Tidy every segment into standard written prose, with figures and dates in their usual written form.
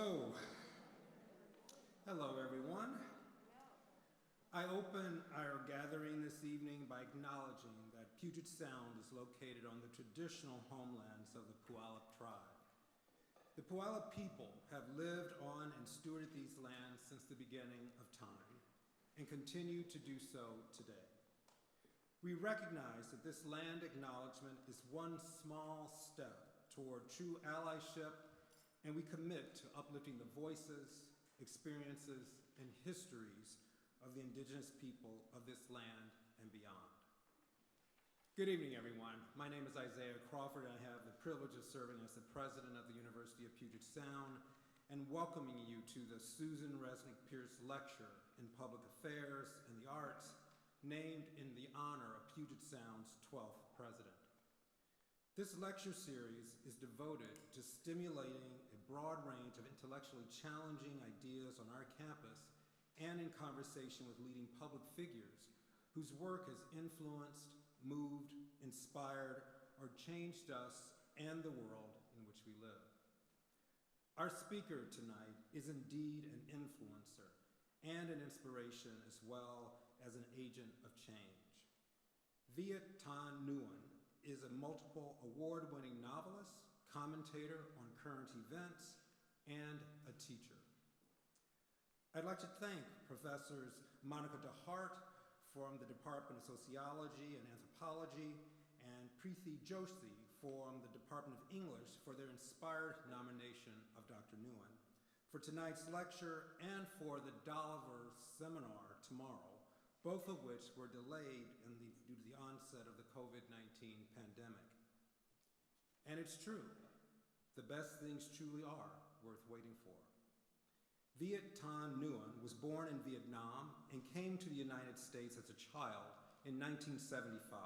So, hello everyone. I open our gathering this evening by acknowledging that Puget Sound is located on the traditional homelands of the Puyallup tribe. The Puyallup people have lived on and stewarded these lands since the beginning of time and continue to do so today. We recognize that this land acknowledgement is one small step toward true allyship, and we commit to uplifting the voices, experiences, and histories of the indigenous people of this land and beyond. Good evening, everyone. My name is Isaiah Crawford, and I have the privilege of serving as the president of the University of Puget Sound and welcoming you to the Susan Resnick Pierce Lecture in Public Affairs and the Arts, named in the honor of Puget Sound's 12th president. This lecture series is devoted to stimulating a broad range of intellectually challenging ideas on our campus and in conversation with leading public figures whose work has influenced, moved, inspired, or changed us and the world in which we live. Our speaker tonight is indeed an influencer and an inspiration as well as an agent of change. Viet Thanh Nguyen is a multiple award-winning novelist, commentator on current events, and a teacher. I'd like to thank Professors Monica DeHart from the Department of Sociology and Anthropology and Preeti Joshi from the Department of English for their inspired nomination of Dr. Nguyen for tonight's lecture and for the Dolliver seminar tomorrow, both of which were delayed due to the onset of the COVID-19 pandemic. And it's true, the best things truly are worth waiting for. Viet Thanh Nguyen was born in Vietnam and came to the United States as a child in 1975.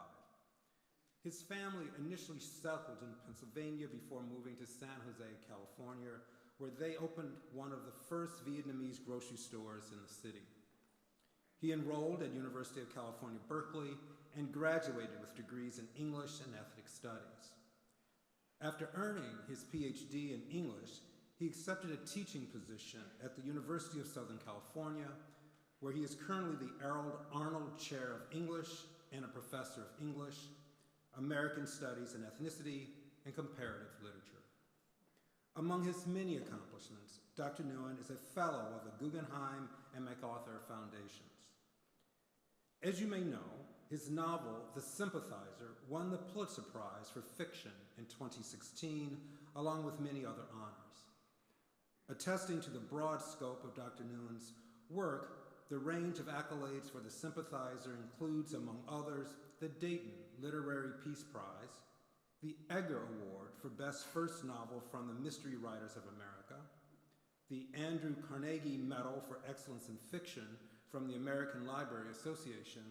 His family initially settled in Pennsylvania before moving to San Jose, California, where they opened one of the first Vietnamese grocery stores in the city. He enrolled at University of California, Berkeley, and graduated with degrees in English and ethnic studies. After earning his PhD in English, he accepted a teaching position at the University of Southern California, where he is currently the Harold Arnold Chair of English and a professor of English, American Studies and Ethnicity, and Comparative Literature. Among his many accomplishments, Dr. Nguyen is a fellow of the Guggenheim and MacArthur Foundations. As you may know, his novel, The Sympathizer, won the Pulitzer Prize for Fiction in 2016, along with many other honors. Attesting to the broad scope of Dr. Nguyen's work, the range of accolades for The Sympathizer includes, among others, the Dayton Literary Peace Prize, the Edgar Award for Best First Novel from the Mystery Writers of America, the Andrew Carnegie Medal for Excellence in Fiction from the American Library Association,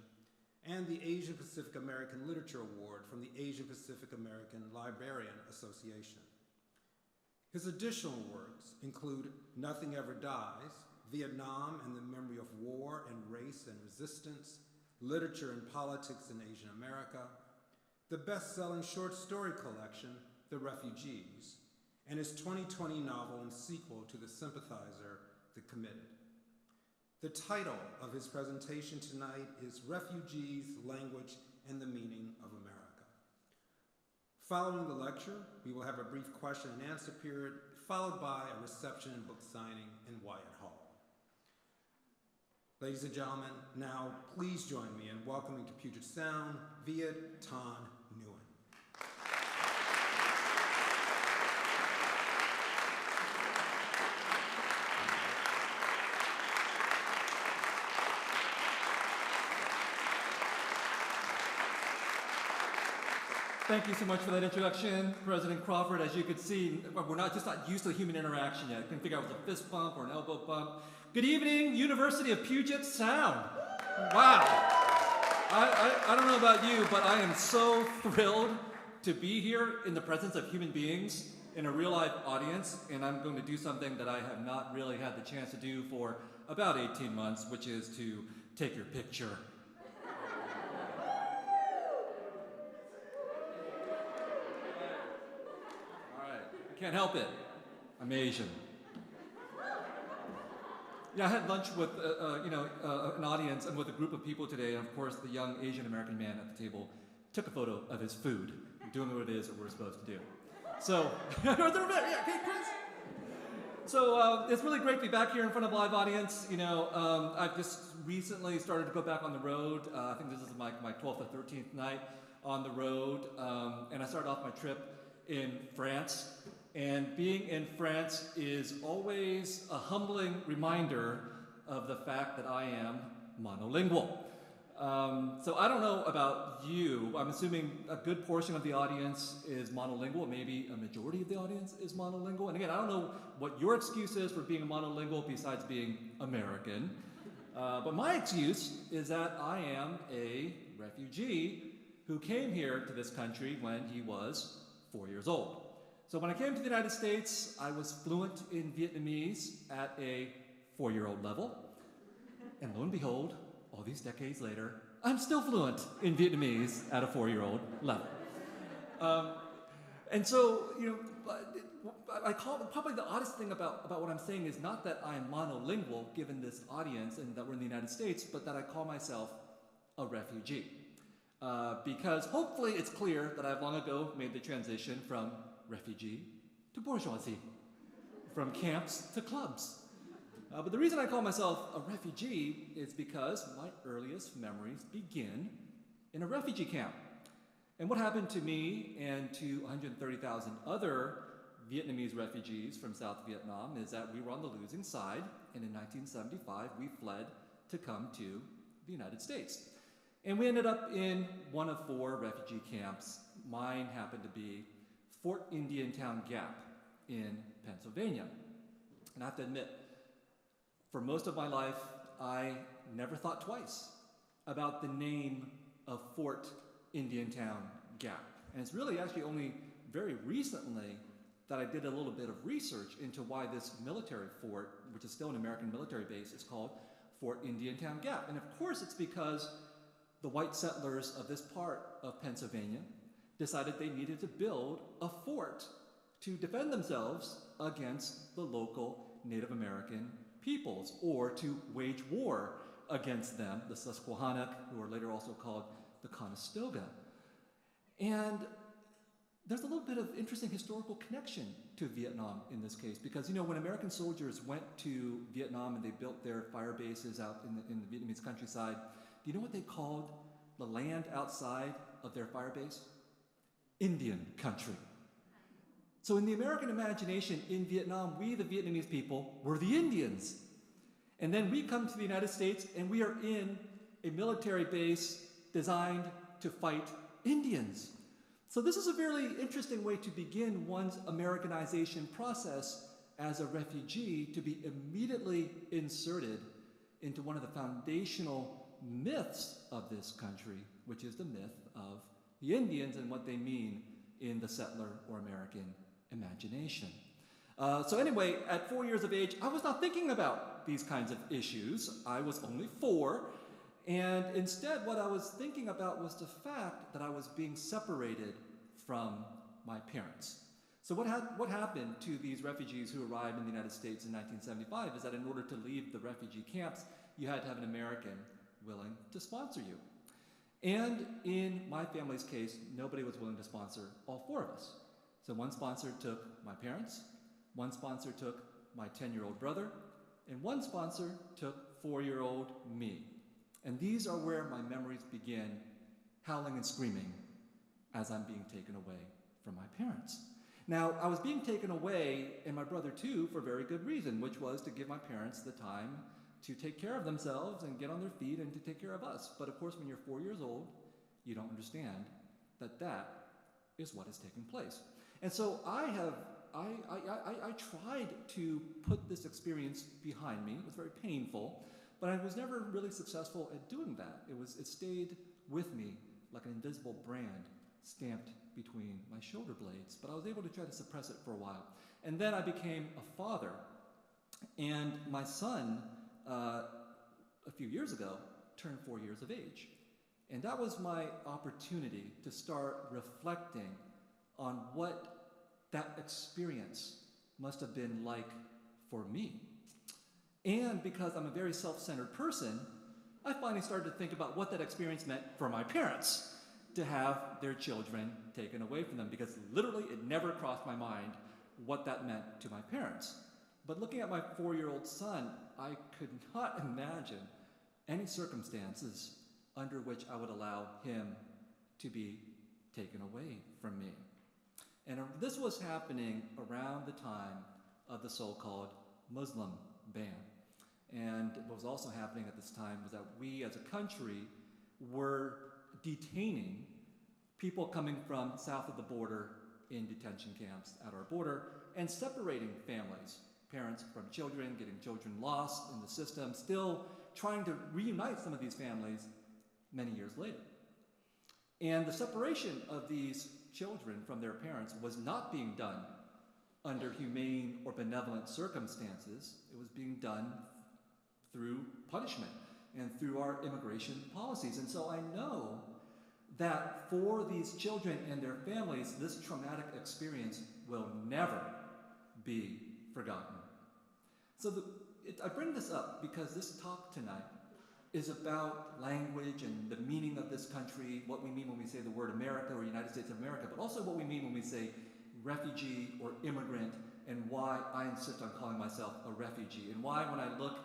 and the Asian Pacific American Literature Award from the Asian Pacific American Librarian Association. His additional works include Nothing Ever Dies, Vietnam and the Memory of War and Race and Resistance, Literature and Politics in Asian America, the best-selling short story collection, The Refugees, and his 2020 novel and sequel to The Sympathizer, The Committed. The title of his presentation tonight is Refugees, Language, and the Meaning of America. Following the lecture, we will have a brief question and answer period, followed by a reception and book signing in Wyatt Hall. Ladies and gentlemen, now please join me in welcoming to Puget Sound, Viet Thanh Nguyen. Thank you so much for that introduction, President Crawford. As you could see, we're not used to human interaction yet. I couldn't figure out if it was a fist bump or an elbow bump. Good evening, University of Puget Sound. Wow. I don't know about you, but I am so thrilled to be here in the presence of human beings in a real life audience, and I'm going to do something that I have not really had the chance to do for about 18 months, which is to take your picture. Can't help it. I'm Asian. Yeah, I had lunch with an audience and with a group of people today, and of course the young Asian American man at the table took a photo of his food, doing what it is that we're supposed to do. So, yeah, okay, Chris. So it's really great to be back here in front of a live audience. I've just recently started to go back on the road. I think this is my 12th or 13th night on the road, and I started off my trip in France. And being in France is always a humbling reminder of the fact that I am monolingual. So I don't know about you. I'm assuming a good portion of the audience is monolingual. Maybe a majority of the audience is monolingual. And again, I don't know what your excuse is for being monolingual besides being American. But my excuse is that I am a refugee who came here to this country when he was 4 years old. So when I came to the United States, I was fluent in Vietnamese at a 4-year-old level. And lo and behold, all these decades later, I'm still fluent in Vietnamese at a 4-year-old level. And so, I call probably the oddest thing about what I'm saying is not that I'm monolingual given this audience and that we're in the United States, but that I call myself a refugee. Because hopefully it's clear that I've long ago made the transition from refugee to bourgeoisie, from camps to clubs. But the reason I call myself a refugee is because my earliest memories begin in a refugee camp. And what happened to me and to 130,000 other Vietnamese refugees from South Vietnam is that we were on the losing side, and in 1975 we fled to come to the United States. And we ended up in one of 4 refugee camps. Mine happened to be Fort Indiantown Gap in Pennsylvania. And I have to admit, for most of my life, I never thought twice about the name of Fort Indiantown Gap. And it's really actually only very recently that I did a little bit of research into why this military fort, which is still an American military base, is called Fort Indiantown Gap. And of course it's because the white settlers of this part of Pennsylvania decided they needed to build a fort to defend themselves against the local Native American peoples, or to wage war against them, the Susquehannock, who are later also called the Conestoga. And there's a little bit of interesting historical connection to Vietnam in this case, because when American soldiers went to Vietnam and they built their fire bases out in the Vietnamese countryside, do you know what they called the land outside of their fire base? Indian country. So in the American imagination in Vietnam, we, the Vietnamese people, were the Indians. And then we come to the United States and we are in a military base designed to fight Indians. So this is a very interesting way to begin one's Americanization process as a refugee, to be immediately inserted into one of the foundational myths of this country, which is the myth of the Indians and what they mean in the settler or American imagination. So anyway, at 4 years of age, I was not thinking about these kinds of issues. I was only 4, and instead what I was thinking about was the fact that I was being separated from my parents. So what happened to these refugees who arrived in the United States in 1975 is that in order to leave the refugee camps, you had to have an American willing to sponsor you. And in my family's case, nobody was willing to sponsor all 4 of us. So one sponsor took my parents, one sponsor took my 10-year-old brother, and one sponsor took 4-year-old me. And these are where my memories begin, howling and screaming as I'm being taken away from my parents. Now, I was being taken away, and my brother too, for a very good reason, which was to give my parents the time to take care of themselves and get on their feet and to take care of us. But of course, when you're 4 years old, you don't understand that that is what is taking place. And so I tried to put this experience behind me. It was very painful, but I was never really successful at doing that. It stayed with me like an invisible brand stamped between my shoulder blades, but I was able to try to suppress it for a while. And then I became a father, and my son, a few years ago, turned 4 years of age. And that was my opportunity to start reflecting on what that experience must have been like for me. And because I'm a very self-centered person, I finally started to think about what that experience meant for my parents to have their children taken away from them, because literally it never crossed my mind what that meant to my parents. But looking at my 4-year-old son, I could not imagine any circumstances under which I would allow him to be taken away from me. And this was happening around the time of the so-called Muslim ban. And what was also happening at this time was that we as a country were detaining people coming from south of the border in detention camps at our border and separating families, parents from children, getting children lost in the system, still trying to reunite some of these families many years later. And the separation of these children from their parents was not being done under humane or benevolent circumstances. It was being done through punishment and through our immigration policies. And so I know that for these children and their families, this traumatic experience will never be forgotten. So I bring this up because this talk tonight is about language and the meaning of this country, what we mean when we say the word America or United States of America, but also what we mean when we say refugee or immigrant, and why I insist on calling myself a refugee, and why when I look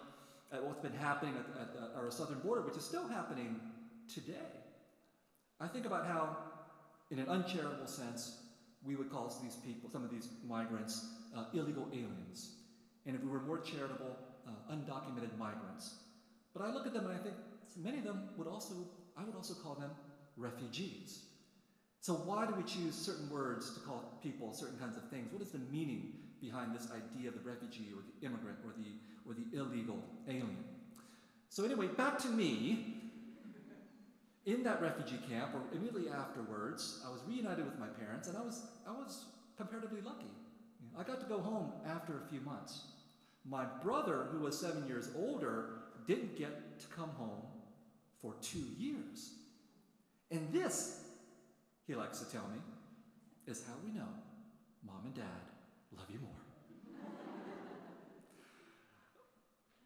at what's been happening at our southern border, which is still happening today, I think about how, in an uncharitable sense, we would call these people, some of these migrants, illegal aliens. And if we were more charitable, undocumented migrants. But I look at them and I think many of them I would also call them refugees. So why do we choose certain words to call people certain kinds of things? What is the meaning behind this idea of the refugee or the immigrant or the illegal alien? So anyway, back to me. In that refugee camp, or immediately afterwards, I was reunited with my parents, and I was comparatively lucky. I got to go home after a few months. My brother, who was 7 years older, didn't get to come home for 2 years. And this, he likes to tell me, is how we know Mom and Dad love you more.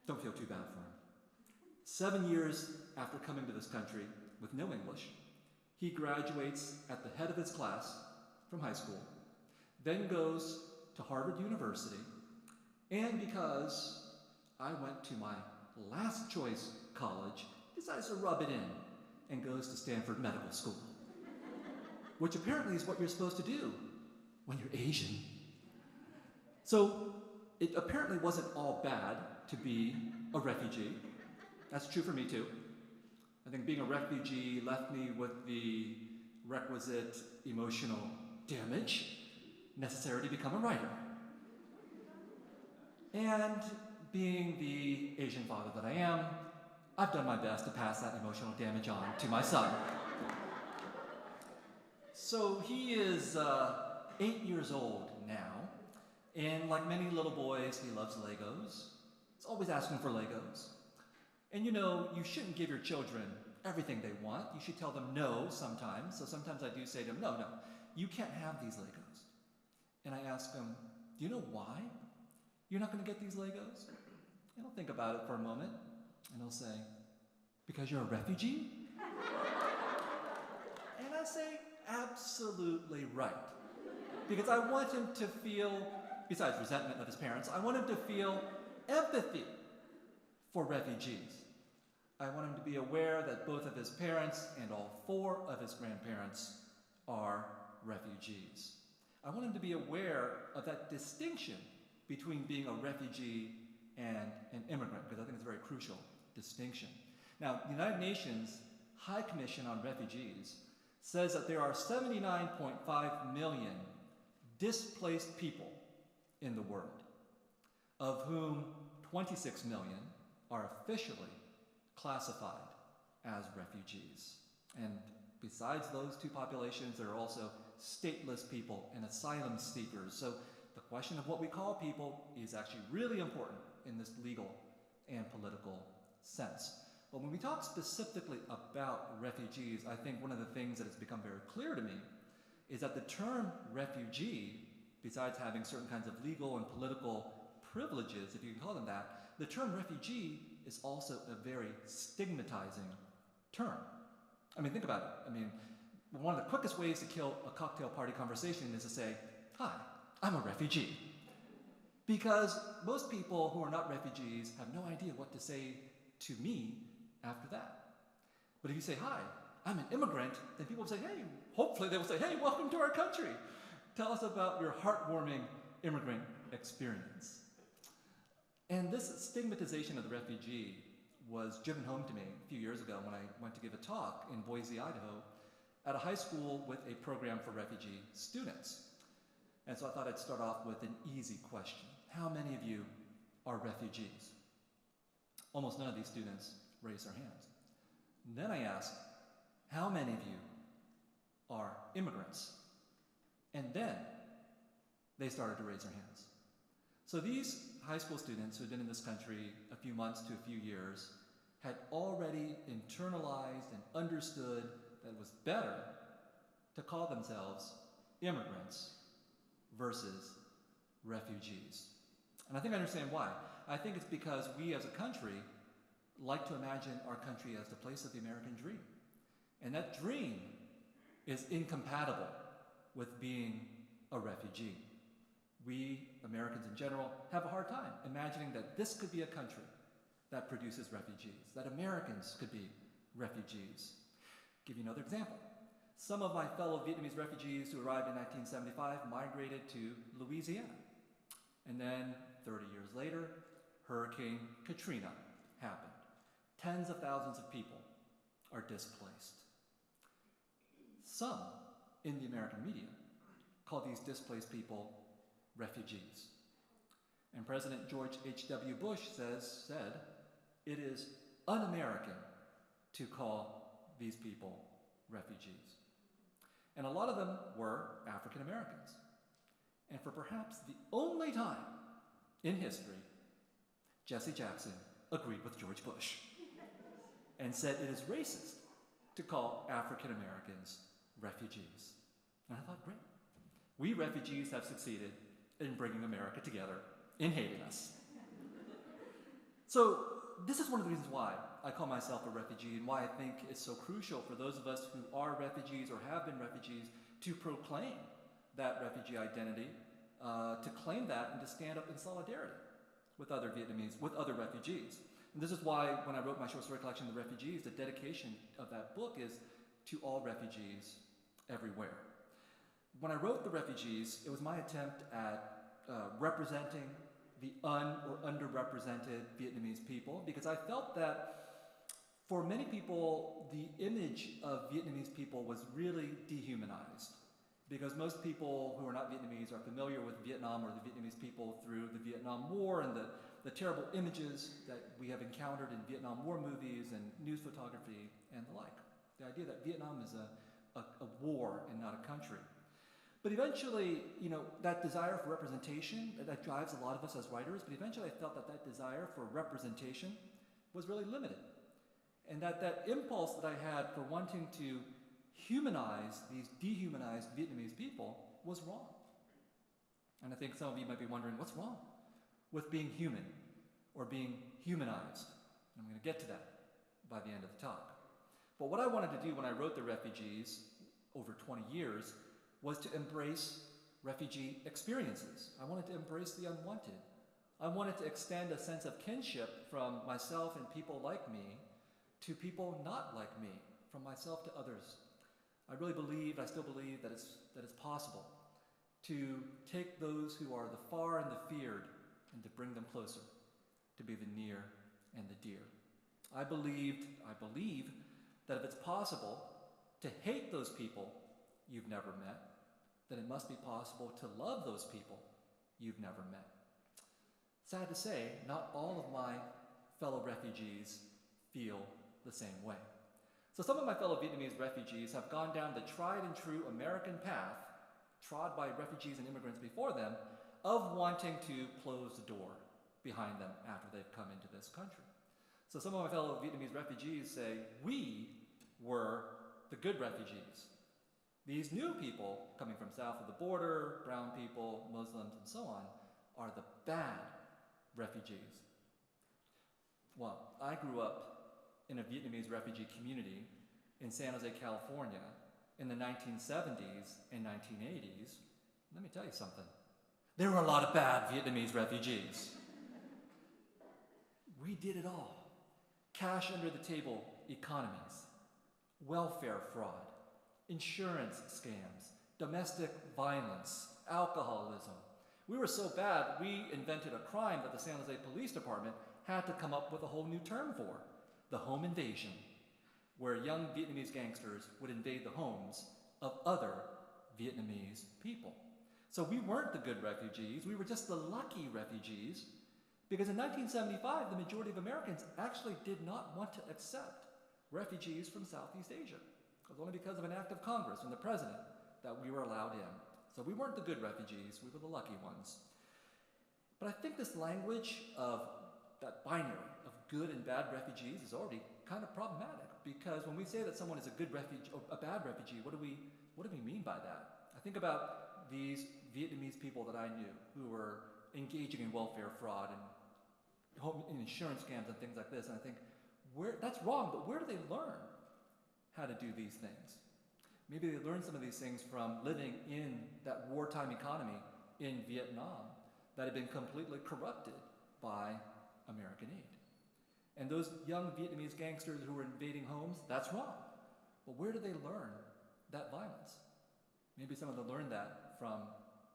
Don't feel too bad for him. 7 years after coming to this country with no English, he graduates at the head of his class from high school, then goes to Harvard University, and because I went to my last choice college, decides to rub it in and goes to Stanford Medical School, which apparently is what you're supposed to do when you're Asian. So it apparently wasn't all bad to be a refugee. That's true for me too. I think being a refugee left me with the requisite emotional damage necessary to become a writer. And being the Asian father that I am, I've done my best to pass that emotional damage on to my son. So he is 8 years old now, and like many little boys, he loves Legos. He's always asking for Legos. And you know, you shouldn't give your children everything they want. You should tell them no sometimes. So sometimes I do say to him, no, you can't have these Legos. And I ask him, do you know why you're not going to get these Legos? And he'll think about it for a moment, and he'll say, because you're a refugee? And I say, absolutely right. Because I want him to feel, besides resentment of his parents, I want him to feel empathy for refugees. I want him to be aware that both of his parents and all 4 of his grandparents are refugees. I want him to be aware of that distinction between being a refugee and an immigrant, because I think it's a very crucial distinction. Now, the United Nations High Commission on Refugees says that there are 79.5 million displaced people in the world, of whom 26 million are officially classified as refugees. And besides those 2 populations, there are also stateless people and asylum seekers. So the question of what we call people is actually really important in this legal and political sense. But when we talk specifically about refugees, I think one of the things that has become very clear to me is that the term refugee, besides having certain kinds of legal and political privileges, if you can call them that, the term refugee is also a very stigmatizing term. I mean, think about it. I mean, one of the quickest ways to kill a cocktail party conversation is to say, "Hi, I'm a refugee." Because most people who are not refugees have no idea what to say to me after that. But if you say, "Hi, I'm an immigrant," then people will say, "Hey," hopefully they will say, "Hey, welcome to our country. Tell us about your heartwarming immigrant experience." And this stigmatization of the refugee was driven home to me a few years ago when I went to give a talk in Boise, Idaho, at a high school with a program for refugee students. And so I thought I'd start off with an easy question. How many of you are refugees? Almost none of these students raised their hands. And then I asked, how many of you are immigrants? And then they started to raise their hands. So these high school students who had been in this country a few months to a few years had already internalized and understood that it was better to call themselves immigrants versus refugees. And I think I understand why. I think it's because we as a country like to imagine our country as the place of the American dream. And that dream is incompatible with being a refugee. We, Americans in general, have a hard time imagining that this could be a country that produces refugees, that Americans could be refugees. I'll give you another example. Some of my fellow Vietnamese refugees who arrived in 1975 migrated to Louisiana. And then 30 years later, Hurricane Katrina happened. Tens of thousands of people are displaced. Some in the American media call these displaced people refugees. And President George H.W. Bush said, it is un-American to call these people refugees. And a lot of them were African Americans. And for perhaps the only time in history, Jesse Jackson agreed with George Bush and said it is racist to call African Americans refugees. And I thought, great. We refugees have succeeded in bringing America together in hating us. So this is one of the reasons why I call myself a refugee and why I think it's so crucial for those of us who are refugees or have been refugees to proclaim that refugee identity, to claim that and to stand up in solidarity with other Vietnamese, with other refugees. And this is why when I wrote my short story collection, The Refugees, the dedication of that book is to all refugees everywhere. When I wrote The Refugees, it was my attempt at representing the or underrepresented Vietnamese people, because I felt that for many people, the image of Vietnamese people was really dehumanized. Because most people who are not Vietnamese are familiar with Vietnam or the Vietnamese people through the Vietnam War and the terrible images that we have encountered in Vietnam War movies and news photography and the like. The idea that Vietnam is a war and not a country. But eventually, that desire for representation, that drives a lot of us as writers, but eventually I felt that desire for representation was really limited. And that impulse that I had for wanting to humanize these dehumanized Vietnamese people was wrong. And I think some of you might be wondering, what's wrong with being human or being humanized? And I'm going to get to that by the end of the talk. But what I wanted to do when I wrote The Refugees over 20 years was to embrace refugee experiences. I wanted to embrace the unwanted. I wanted to extend a sense of kinship from myself and people like me to people not like me, from myself to others. I really believe, I still believe, that it's possible to take those who are the far and the feared and to bring them closer, to be the near and the dear. I believe that if it's possible to hate those people you've never met, then it must be possible to love those people you've never met. Sad to say, not all of my fellow refugees feel the same way. So some of my fellow Vietnamese refugees have gone down the tried and true American path, trod by refugees and immigrants before them, of wanting to close the door behind them after they've come into this country. So some of my fellow Vietnamese refugees say, we were the good refugees. These new people coming from south of the border, brown people, Muslims, and so on, are the bad refugees. Well, I grew up in a Vietnamese refugee community in San Jose, California in the 1970s and 1980s. Let me tell you something. There were a lot of bad Vietnamese refugees. We did it all. Cash under the table economies, welfare fraud, insurance scams, domestic violence, alcoholism. We were so bad, we invented a crime that the San Jose Police Department had to come up with a whole new term for, the home invasion, where young Vietnamese gangsters would invade the homes of other Vietnamese people. So we weren't the good refugees, we were just the lucky refugees, because in 1975, the majority of Americans actually did not want to accept refugees from Southeast Asia. It was only because of an act of Congress and the president that we were allowed in. So we weren't the good refugees, we were the lucky ones. But I think this language of that binary of good and bad refugees is already kind of problematic, because when we say that someone is a good refugee or a bad refugee, what do we mean by that? I think about these Vietnamese people that I knew who were engaging in welfare fraud and home insurance scams and things like this, and I think, that's wrong, but where do they learn how to do these things? Maybe they learned some of these things from living in that wartime economy in Vietnam that had been completely corrupted by American aid. And those young Vietnamese gangsters who were invading homes, that's wrong. But where do they learn that violence? Maybe some of them learned that from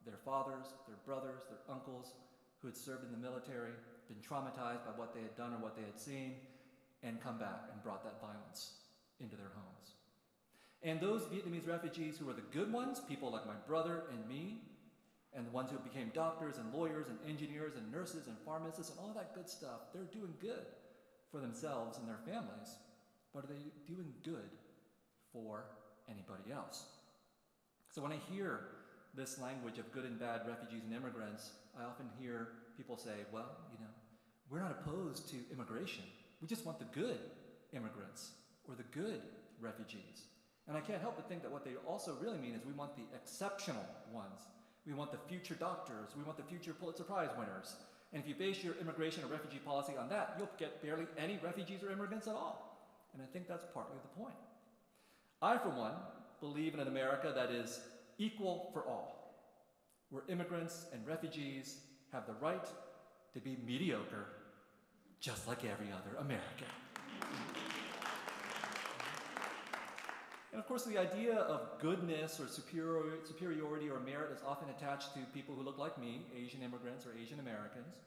their fathers, their brothers, their uncles who had served in the military, been traumatized by what they had done or what they had seen, and come back and brought that violence into their homes. And those Vietnamese refugees who were the good ones, people like my brother and me, and the ones who became doctors and lawyers and engineers and nurses and pharmacists and all that good stuff, they're doing good for themselves and their families, but are they doing good for anybody else? So when I hear this language of good and bad refugees and immigrants, I often hear people say, well, we're not opposed to immigration. We just want the good immigrants or the good refugees. And I can't help but think that what they also really mean is we want the exceptional ones. We want the future doctors. We want the future Pulitzer Prize winners. And if you base your immigration or refugee policy on that, you'll get barely any refugees or immigrants at all. And I think that's partly the point. I, for one, believe in an America that is equal for all, where immigrants and refugees have the right to be mediocre, just like every other American. And of course, the idea of goodness or superiority or merit is often attached to people who look like me, Asian immigrants or Asian Americans.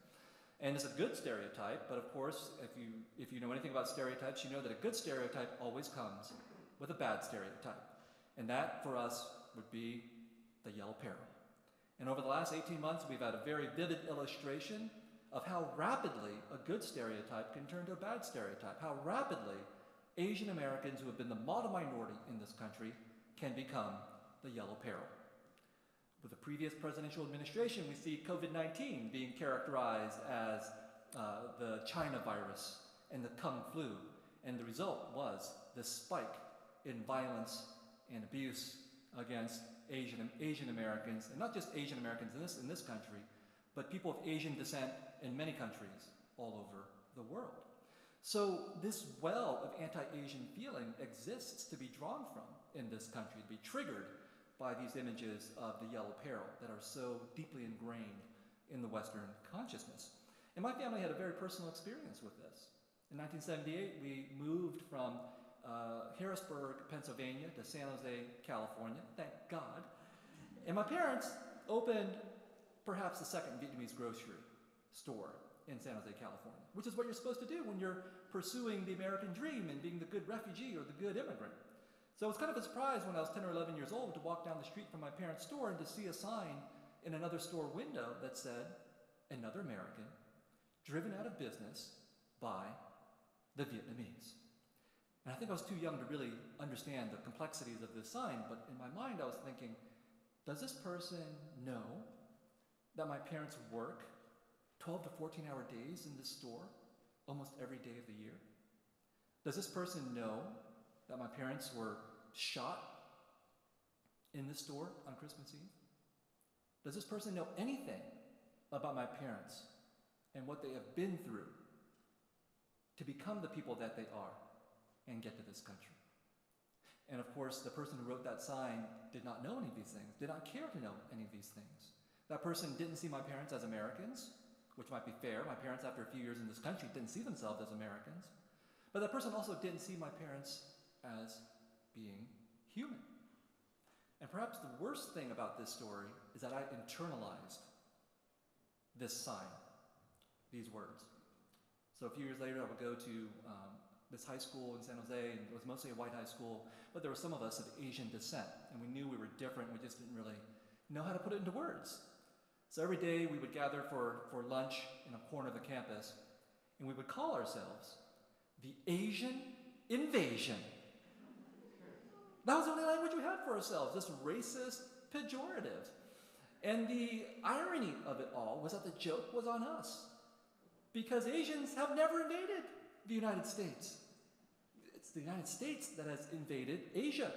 And it's a good stereotype, but of course, if you know anything about stereotypes, you know that a good stereotype always comes with a bad stereotype. And that, for us, would be the yellow peril. And over the last 18 months, we've had a very vivid illustration of how rapidly a good stereotype can turn to a bad stereotype, how rapidly Asian Americans who have been the model minority in this country can become the yellow peril. With the previous presidential administration, we see COVID-19 being characterized as the China virus and the Kung flu, and the result was this spike in violence and abuse against Asian Americans, and not just Asian Americans in this country, but people of Asian descent in many countries all over the world. So this well of anti-Asian feeling exists to be drawn from in this country, to be triggered by these images of the yellow peril that are so deeply ingrained in the Western consciousness. And my family had a very personal experience with this. In 1978, we moved from Harrisburg, Pennsylvania to San Jose, California, thank God. And my parents opened perhaps the second Vietnamese grocery store in San Jose, California, which is what you're supposed to do when you're pursuing the American dream and being the good refugee or the good immigrant. So it was kind of a surprise when I was 10 or 11 years old to walk down the street from my parents' store and to see a sign in another store window that said, "Another American, driven out of business by the Vietnamese." And I think I was too young to really understand the complexities of this sign, but in my mind I was thinking, does this person know that my parents work 12 to 14-hour days in this store almost every day of the year? Does this person know that my parents were shot in this store on Christmas Eve? Does this person know anything about my parents and what they have been through to become the people that they are and get to this country. And of course, the person who wrote that sign did not know any of these things, did not care to know any of these things. That person didn't see my parents as Americans, which might be fair. My parents, after a few years in this country, didn't see themselves as Americans. But that person also didn't see my parents as being human. And perhaps the worst thing about this story is that I internalized this sign, these words. So a few years later, I would go to this high school in San Jose, and it was mostly a white high school, but there were some of us of Asian descent, and we knew we were different. We just didn't really know how to put it into words. So every day we would gather for lunch in a corner of the campus, and we would call ourselves the Asian Invasion. That was the only language we had for ourselves, this racist pejorative. And the irony of it all was that the joke was on us, because Asians have never invaded the United States. It's the United States that has invaded Asia.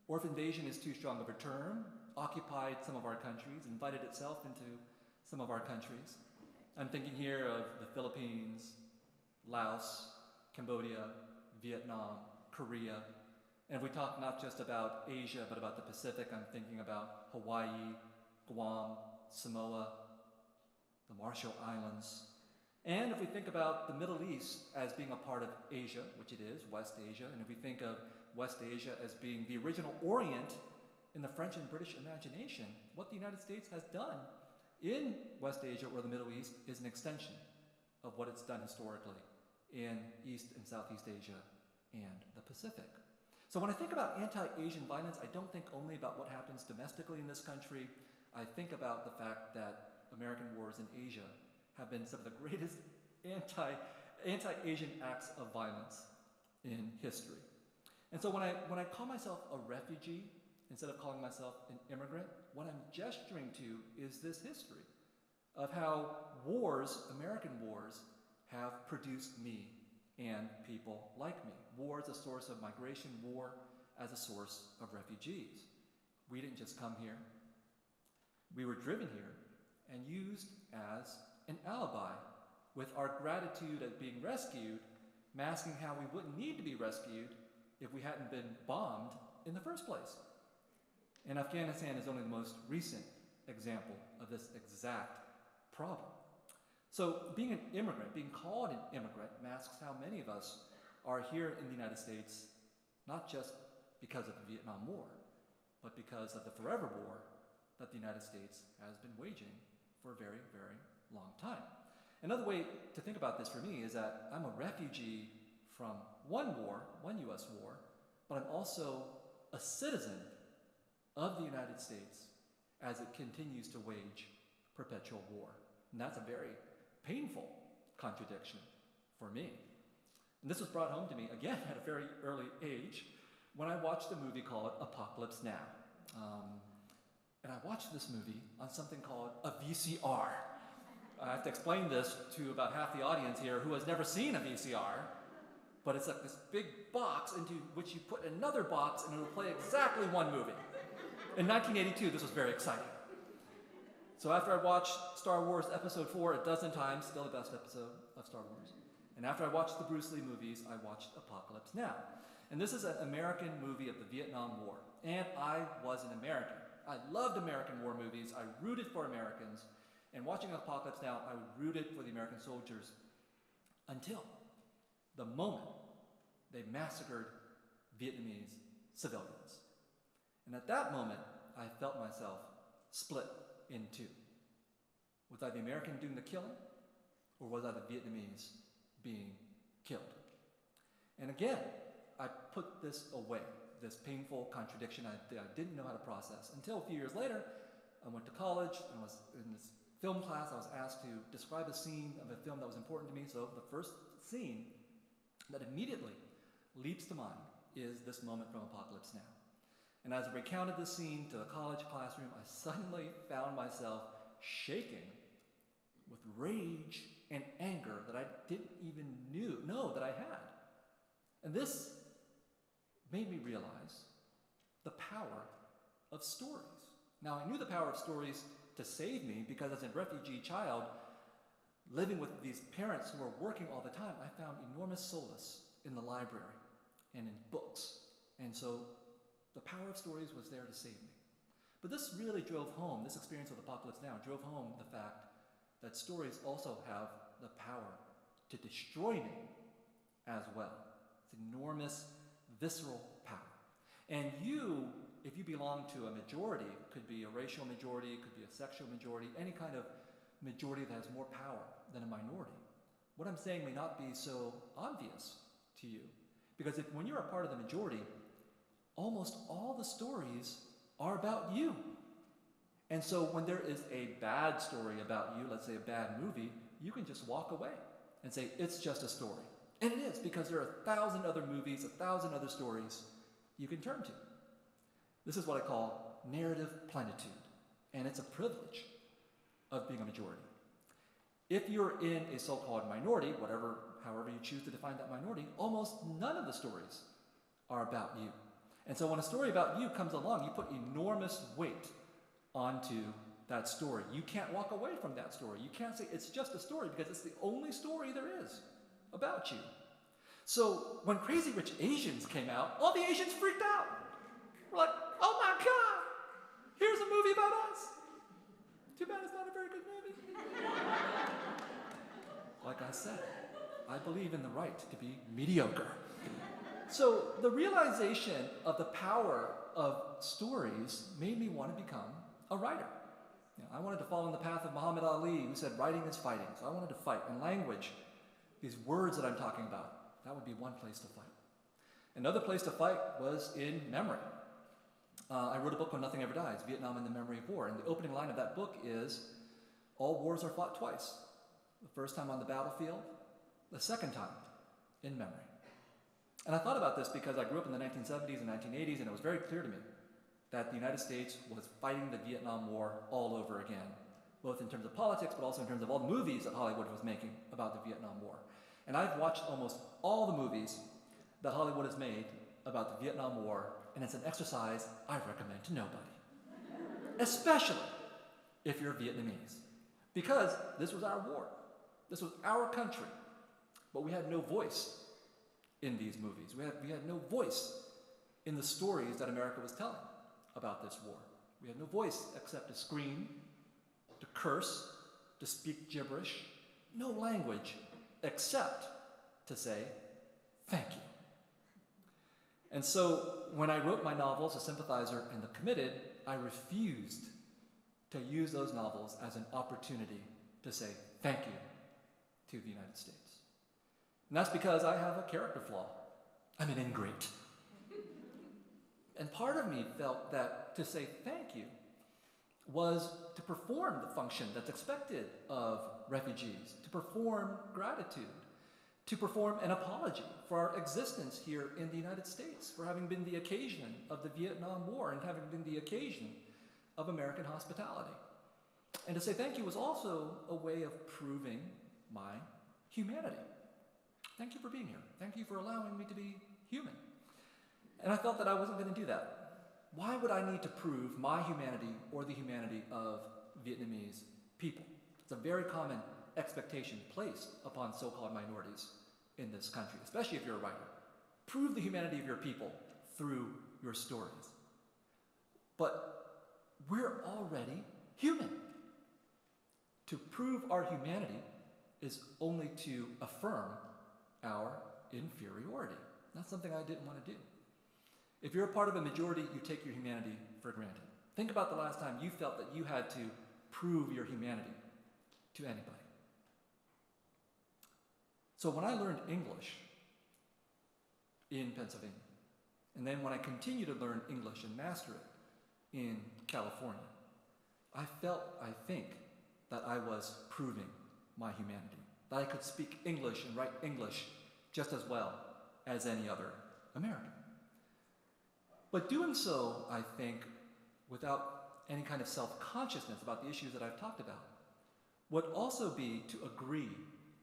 Or if invasion is too strong of a term, occupied some of our countries, invited itself into some of our countries. I'm thinking here of the Philippines, Laos, Cambodia, Vietnam, Korea. And if we talk not just about Asia, but about the Pacific, I'm thinking about Hawaii, Guam, Samoa, the Marshall Islands. And if we think about the Middle East as being a part of Asia, which it is, West Asia, and if we think of West Asia as being the original Orient in the French and British imagination, what the United States has done in West Asia or the Middle East is an extension of what it's done historically in East and Southeast Asia and the Pacific. So when I think about anti-Asian violence, I don't think only about what happens domestically in this country. I think about the fact that American wars in Asia have been some of the greatest anti-Asian acts of violence in history. And so when I call myself a refugee, instead of calling myself an immigrant, what I'm gesturing to is this history of how wars, American wars, have produced me and people like me. War as a source of migration, war as a source of refugees. We didn't just come here. We were driven here and used as an alibi, with our gratitude at being rescued, masking how we wouldn't need to be rescued if we hadn't been bombed in the first place. And Afghanistan is only the most recent example of this exact problem. So being an immigrant, being called an immigrant, masks how many of us are here in the United States, not just because of the Vietnam War, but because of the forever war that the United States has been waging for a very, very long time. Another way to think about this for me is that I'm a refugee from one war, one US war, but I'm also a citizen of the United States as it continues to wage perpetual war. And that's a very painful contradiction for me. And this was brought home to me, again, at a very early age, when I watched a movie called Apocalypse Now. And I watched this movie on something called a VCR. I have to explain this to about half the audience here who has never seen a VCR, but it's like this big box into which you put another box and it will play exactly one movie. In 1982, this was very exciting. So after I watched Star Wars Episode 4 a dozen times, still the best episode of Star Wars, and after I watched the Bruce Lee movies, I watched Apocalypse Now. And this is an American movie of the Vietnam War. And I was an American. I loved American war movies. I rooted for Americans. And watching Apocalypse Now, I rooted for the American soldiers until the moment they massacred Vietnamese civilians. And at that moment, I felt myself split in two. Was I the American doing the killing, or was I the Vietnamese being killed? And again, I put this away, this painful contradiction I didn't know how to process, until a few years later, I went to college, and was in this film class, I was asked to describe a scene of a film that was important to me. So the first scene that immediately leaps to mind is this moment from Apocalypse Now. And as I recounted this scene to the college classroom, I suddenly found myself shaking with rage and anger that I didn't even know that I had. And this made me realize the power of stories. Now, I knew the power of stories to save me because as a refugee child, living with these parents who are working all the time, I found enormous solace in the library and in books. And so the power of stories was there to save me. But this really drove home, this experience with Apocalypse Now drove home the fact that stories also have the power to destroy me as well. It's enormous, visceral power. And you, if you belong to a majority, it could be a racial majority, it could be a sexual majority, any kind of majority that has more power than a minority. What I'm saying may not be so obvious to you. Because when you're a part of the majority, almost all the stories are about you. And so when there is a bad story about you, let's say a bad movie, you can just walk away and say, it's just a story. And it is, because there are 1,000 other movies, 1,000 other stories you can turn to. This is what I call narrative plenitude. And it's a privilege of being a majority. If you're in a so-called minority, however you choose to define that minority, almost none of the stories are about you. And so when a story about you comes along, you put enormous weight onto that story. You can't walk away from that story. You can't say it's just a story because it's the only story there is about you. So when Crazy Rich Asians came out, all the Asians freaked out. We're like, oh my God, here's a movie about us. Too bad it's not a very good movie. Like I said, I believe in the right to be mediocre. So the realization of the power of stories made me want to become a writer. I wanted to follow in the path of Muhammad Ali, who said writing is fighting. So I wanted to fight. And language, these words that I'm talking about, that would be one place to fight. Another place to fight was in memory. I wrote a book called Nothing Ever Dies, Vietnam and the Memory of War. And the opening line of that book is, all wars are fought twice. The first time on the battlefield, the second time in memory. And I thought about this because I grew up in the 1970s and 1980s, and it was very clear to me that the United States was fighting the Vietnam War all over again, both in terms of politics, but also in terms of all the movies that Hollywood was making about the Vietnam War. And I've watched almost all the movies that Hollywood has made about the Vietnam War, and it's an exercise I recommend to nobody, especially if you're Vietnamese, because this was our war. This was our country, but we had no voice in these movies. We had no voice in the stories that America was telling about this war. We had no voice except to scream, to curse, to speak gibberish, no language except to say, thank you. And so when I wrote my novels, The Sympathizer and The Committed, I refused to use those novels as an opportunity to say thank you to the United States. And that's because I have a character flaw. I'm an ingrate. And part of me felt that to say thank you was to perform the function that's expected of refugees, to perform gratitude, to perform an apology for our existence here in the United States, for having been the occasion of the Vietnam War and having been the occasion of American hospitality. And to say thank you was also a way of proving my humanity. Thank you for being here. Thank you for allowing me to be human. And I felt that I wasn't going to do that. Why would I need to prove my humanity or the humanity of Vietnamese people? It's a very common expectation placed upon so-called minorities in this country, especially if you're a writer. Prove the humanity of your people through your stories. But we're already human. To prove our humanity is only to affirm our inferiority. That's something I didn't want to do. If you're a part of a majority, you take your humanity for granted. Think about the last time you felt that you had to prove your humanity to anybody. So when I learned English in Pennsylvania, and then when I continued to learn English and master it in California, I think, that I was proving my humanity, that I could speak English and write English just as well as any other American. But doing so, I think, without any kind of self-consciousness about the issues that I've talked about, would also be to agree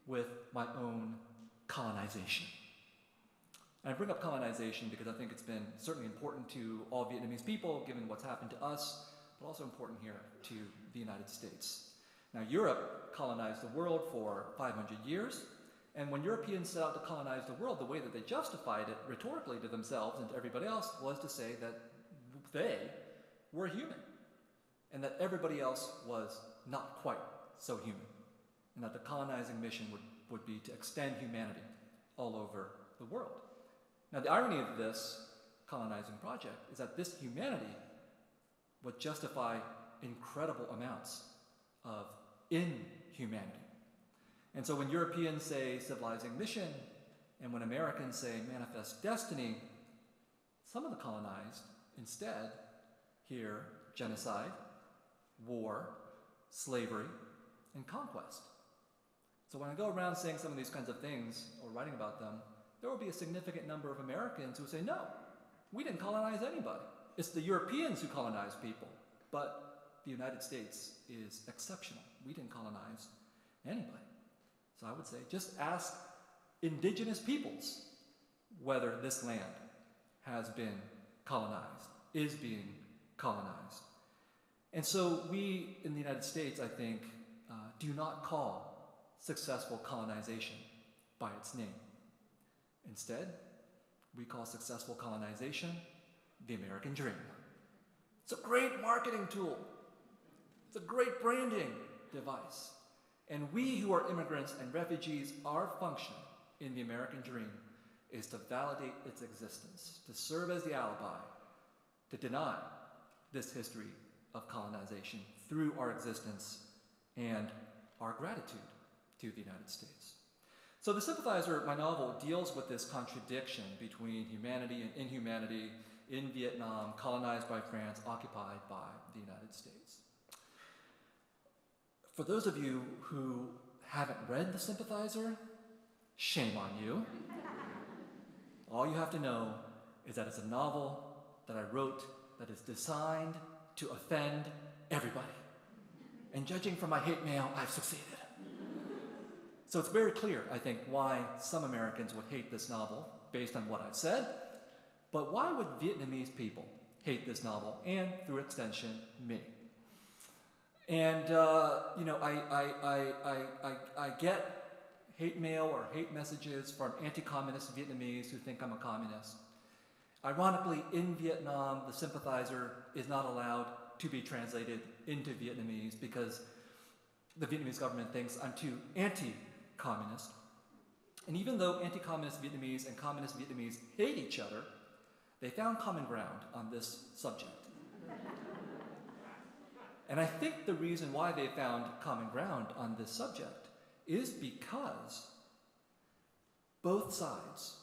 with my own colonization. And I bring up colonization because I think it's been certainly important to all Vietnamese people, given what's happened to us, but also important here to the United States. Now, Europe colonized the world for 500 years, and when Europeans set out to colonize the world, the way that they justified it rhetorically to themselves and to everybody else was to say that they were human, and that everybody else was not quite so human, and that the colonizing mission would be to extend humanity all over the world. Now, the irony of this colonizing project is that this humanity would justify incredible amounts of inhumanity. And so when Europeans say civilizing mission, and when Americans say manifest destiny, some of the colonized instead hear genocide, war, slavery, and conquest. So when I go around saying some of these kinds of things or writing about them, there will be a significant number of Americans who say, no, we didn't colonize anybody. It's the Europeans who colonized people, but the United States is exceptional. We didn't colonize anybody. So I would say just ask indigenous peoples whether this land has been colonized, is being colonized. And so we in the United States, I think, do not call successful colonization by its name. Instead, we call successful colonization the American dream. It's a great marketing tool. It's a great branding device. And we who are immigrants and refugees, our function in the American dream is to validate its existence, to serve as the alibi, to deny this history of colonization through our existence and our gratitude to the United States. So The Sympathizer, my novel, deals with this contradiction between humanity and inhumanity in Vietnam, colonized by France, occupied by the United States. For those of you who haven't read The Sympathizer, shame on you. All you have to know is that it's a novel that I wrote that is designed to offend everybody. And judging from my hate mail, I've succeeded. So it's very clear, I think, why some Americans would hate this novel based on what I've said. But why would Vietnamese people hate this novel and, through extension, me? And, I get hate mail or hate messages from anti-communist Vietnamese who think I'm a communist. Ironically, in Vietnam, The Sympathizer is not allowed to be translated into Vietnamese because the Vietnamese government thinks I'm too anti-communist. And even though anti-communist Vietnamese and communist Vietnamese hate each other, they found common ground on this subject. And I think the reason why they found common ground on this subject is because both sides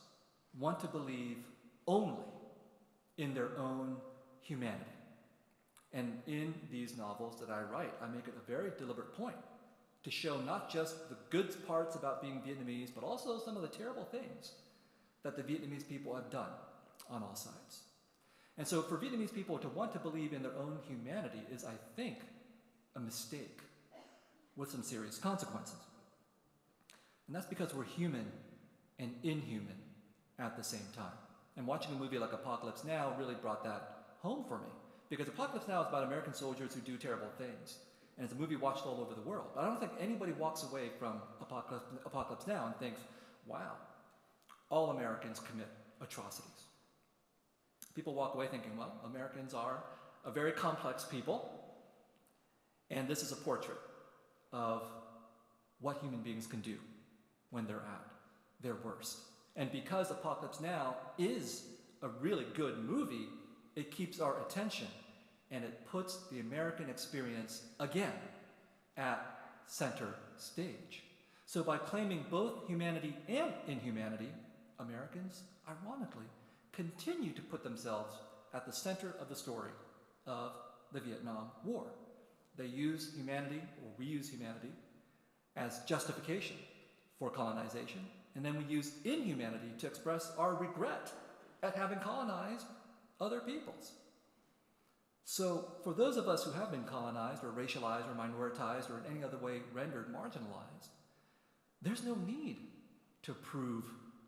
want to believe only in their own humanity. And in these novels that I write, I make it a very deliberate point to show not just the good parts about being Vietnamese, but also some of the terrible things that the Vietnamese people have done on all sides. And so for Vietnamese people to want to believe in their own humanity is, I think, a mistake with some serious consequences. And that's because we're human and inhuman at the same time. And watching a movie like Apocalypse Now really brought that home for me. Because Apocalypse Now is about American soldiers who do terrible things. And it's a movie watched all over the world. But I don't think anybody walks away from Apocalypse Now and thinks, wow, all Americans commit atrocities. People walk away thinking, well, Americans are a very complex people, and this is a portrait of what human beings can do when they're at their worst. And because Apocalypse Now is a really good movie, it keeps our attention, and it puts the American experience again at center stage. So by claiming both humanity and inhumanity, Americans, ironically, continue to put themselves at the center of the story of the Vietnam War. They use humanity, or we use humanity, as justification for colonization, and then we use inhumanity to express our regret at having colonized other peoples. So for those of us who have been colonized or racialized or minoritized or in any other way rendered marginalized, there's no need to prove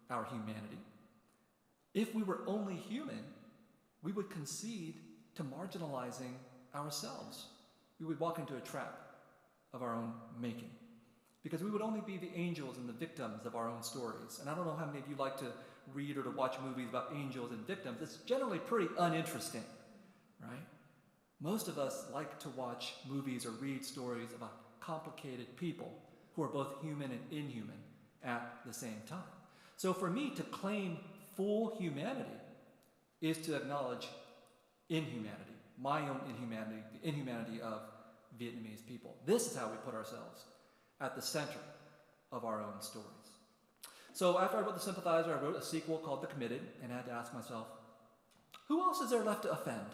our humanity. If we were only human, we would concede to marginalizing ourselves. We would walk into a trap of our own making. Because we would only be the angels and the victims of our own stories. And I don't know how many of you like to read or to watch movies about angels and victims. It's generally pretty uninteresting, right? Most of us like to watch movies or read stories about complicated people who are both human and inhuman at the same time. So for me to claim full humanity is to acknowledge inhumanity, my own inhumanity, the inhumanity of Vietnamese people. This is how we put ourselves at the center of our own stories. So after I wrote The Sympathizer, I wrote a sequel called The Committed, and I had to ask myself, who else is there left to offend?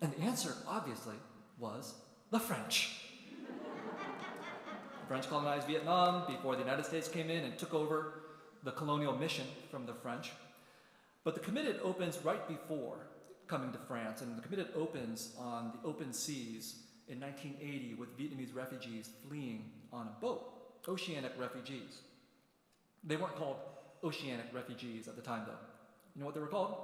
And the answer, obviously, was the French. The French colonized Vietnam before the United States came in and took over the colonial mission from the French. But The Committed opens right before coming to France, and The Committed opens on the open seas in 1980 with Vietnamese refugees fleeing on a boat, oceanic refugees. They weren't called oceanic refugees at the time, though. You know what they were called?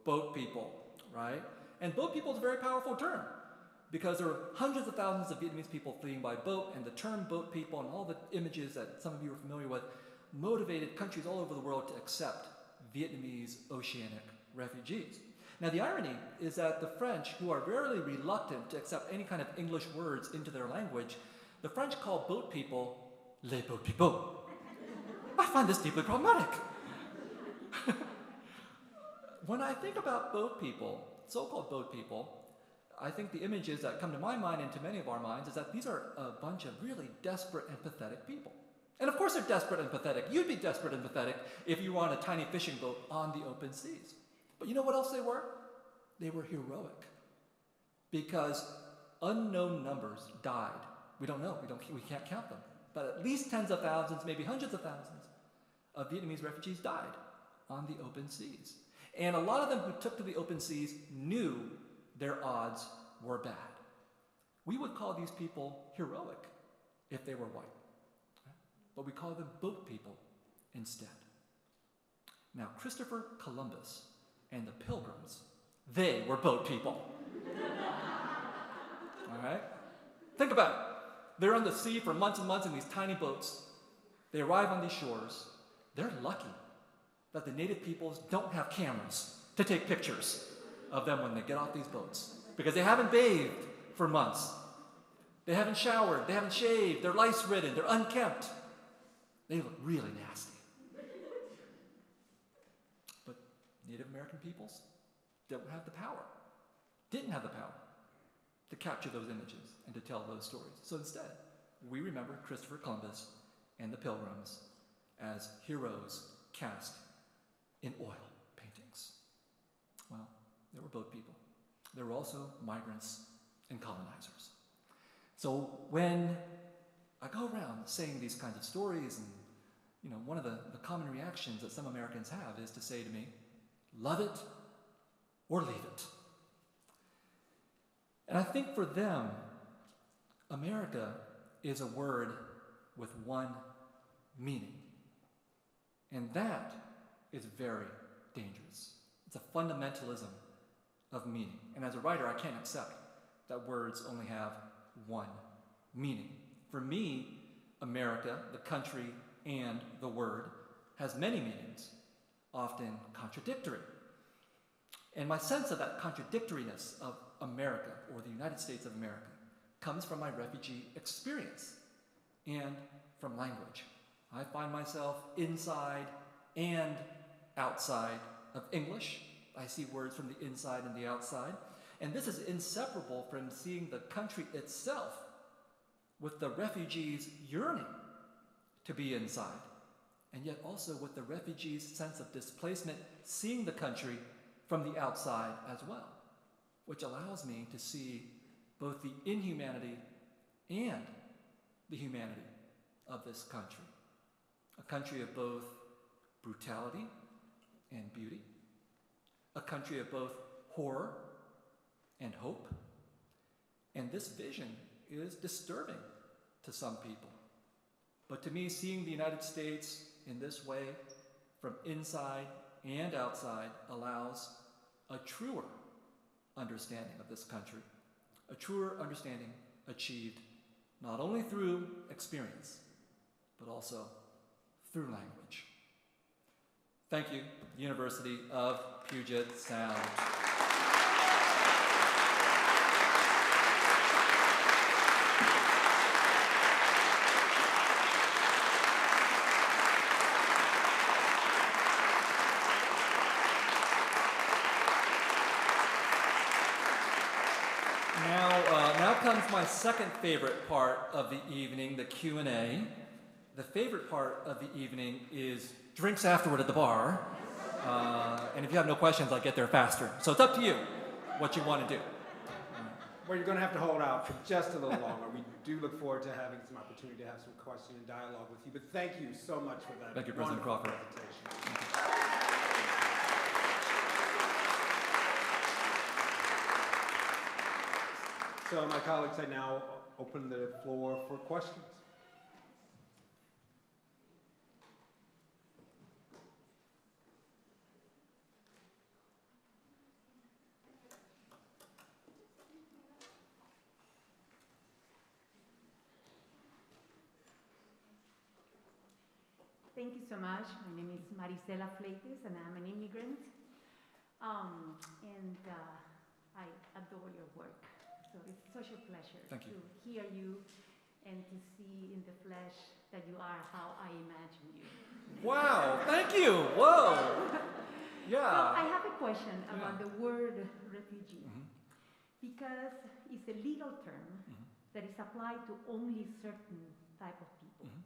Boat people, right? And boat people is a very powerful term because there were hundreds of thousands of Vietnamese people fleeing by boat, and the term boat people and all the images that some of you are familiar with motivated countries all over the world to accept Vietnamese oceanic refugees. Now, the irony is that the French, who are very reluctant to accept any kind of English words into their language, the French call boat people les boat people. I find this deeply problematic. When I think about boat people, so-called boat people, I think the images that come to my mind and to many of our minds is that these are a bunch of really desperate and pathetic people. And of course they're desperate and pathetic. You'd be desperate and pathetic if you were on a tiny fishing boat on the open seas. But you know what else they were? They were heroic. Because unknown numbers died. We don't know. We can't count them. But at least tens of thousands, maybe hundreds of thousands of Vietnamese refugees died on the open seas. And a lot of them who took to the open seas knew their odds were bad. We would call these people heroic if they were white. But we call them boat people instead. Now, Christopher Columbus and the Pilgrims, they were boat people. All right? Think about it. They're on the sea for months and months in these tiny boats. They arrive on these shores. They're lucky that the native peoples don't have cameras to take pictures of them when they get off these boats, because they haven't bathed for months. They haven't showered. They haven't shaved. They're lice-ridden. They're unkempt. They look really nasty. But Native American peoples don't have the power, didn't have the power to capture those images and to tell those stories. So instead, we remember Christopher Columbus and the Pilgrims as heroes cast in oil paintings. Well, they were boat people. They were also migrants and colonizers. So when I go around saying these kinds of stories, and one of the common reactions that some Americans have is to say to me, love it or leave it. And I think for them, America is a word with one meaning. And that is very dangerous. It's a fundamentalism of meaning. And as a writer, I can't accept that words only have one meaning. For me, America, the country, and the word has many meanings, often contradictory. And my sense of that contradictoriness of America, or the United States of America, comes from my refugee experience and from language. I find myself inside and outside of English. I see words from the inside and the outside. And this is inseparable from seeing the country itself with the refugees yearning to be inside, and yet also with the refugees' sense of displacement, seeing the country from the outside as well, which allows me to see both the inhumanity and the humanity of this country. A country of both brutality and beauty, a country of both horror and hope. And this vision is disturbing to some people. But to me, seeing the United States in this way, from inside and outside, allows a truer understanding of this country, a truer understanding achieved not only through experience, but also through language. Thank you, University of Puget Sound. Now comes my second favorite part of the evening, the Q&A. The favorite part of the evening is drinks afterward at the bar. And if you have no questions, I'll get there faster. So it's up to you what you want to do. Well, you're going to have to hold out for just a little longer. We do look forward to having some opportunity to have some question and dialogue with you. But thank you so much for that. Thank you, President wonderful Crawford. presentation. So, my colleagues, I now open the floor for questions. Thank you so much. My name is Marisela Fleites, and I'm an immigrant. I adore your work. So it's such a pleasure Thank you. to hear you and to see in the flesh that you are how I imagine you. Wow, thank you. Whoa. So I Yeah. have a question about Yeah. the word refugee, Mhm. because it's a legal term Mhm. that is applied to only certain type of people. Mhm.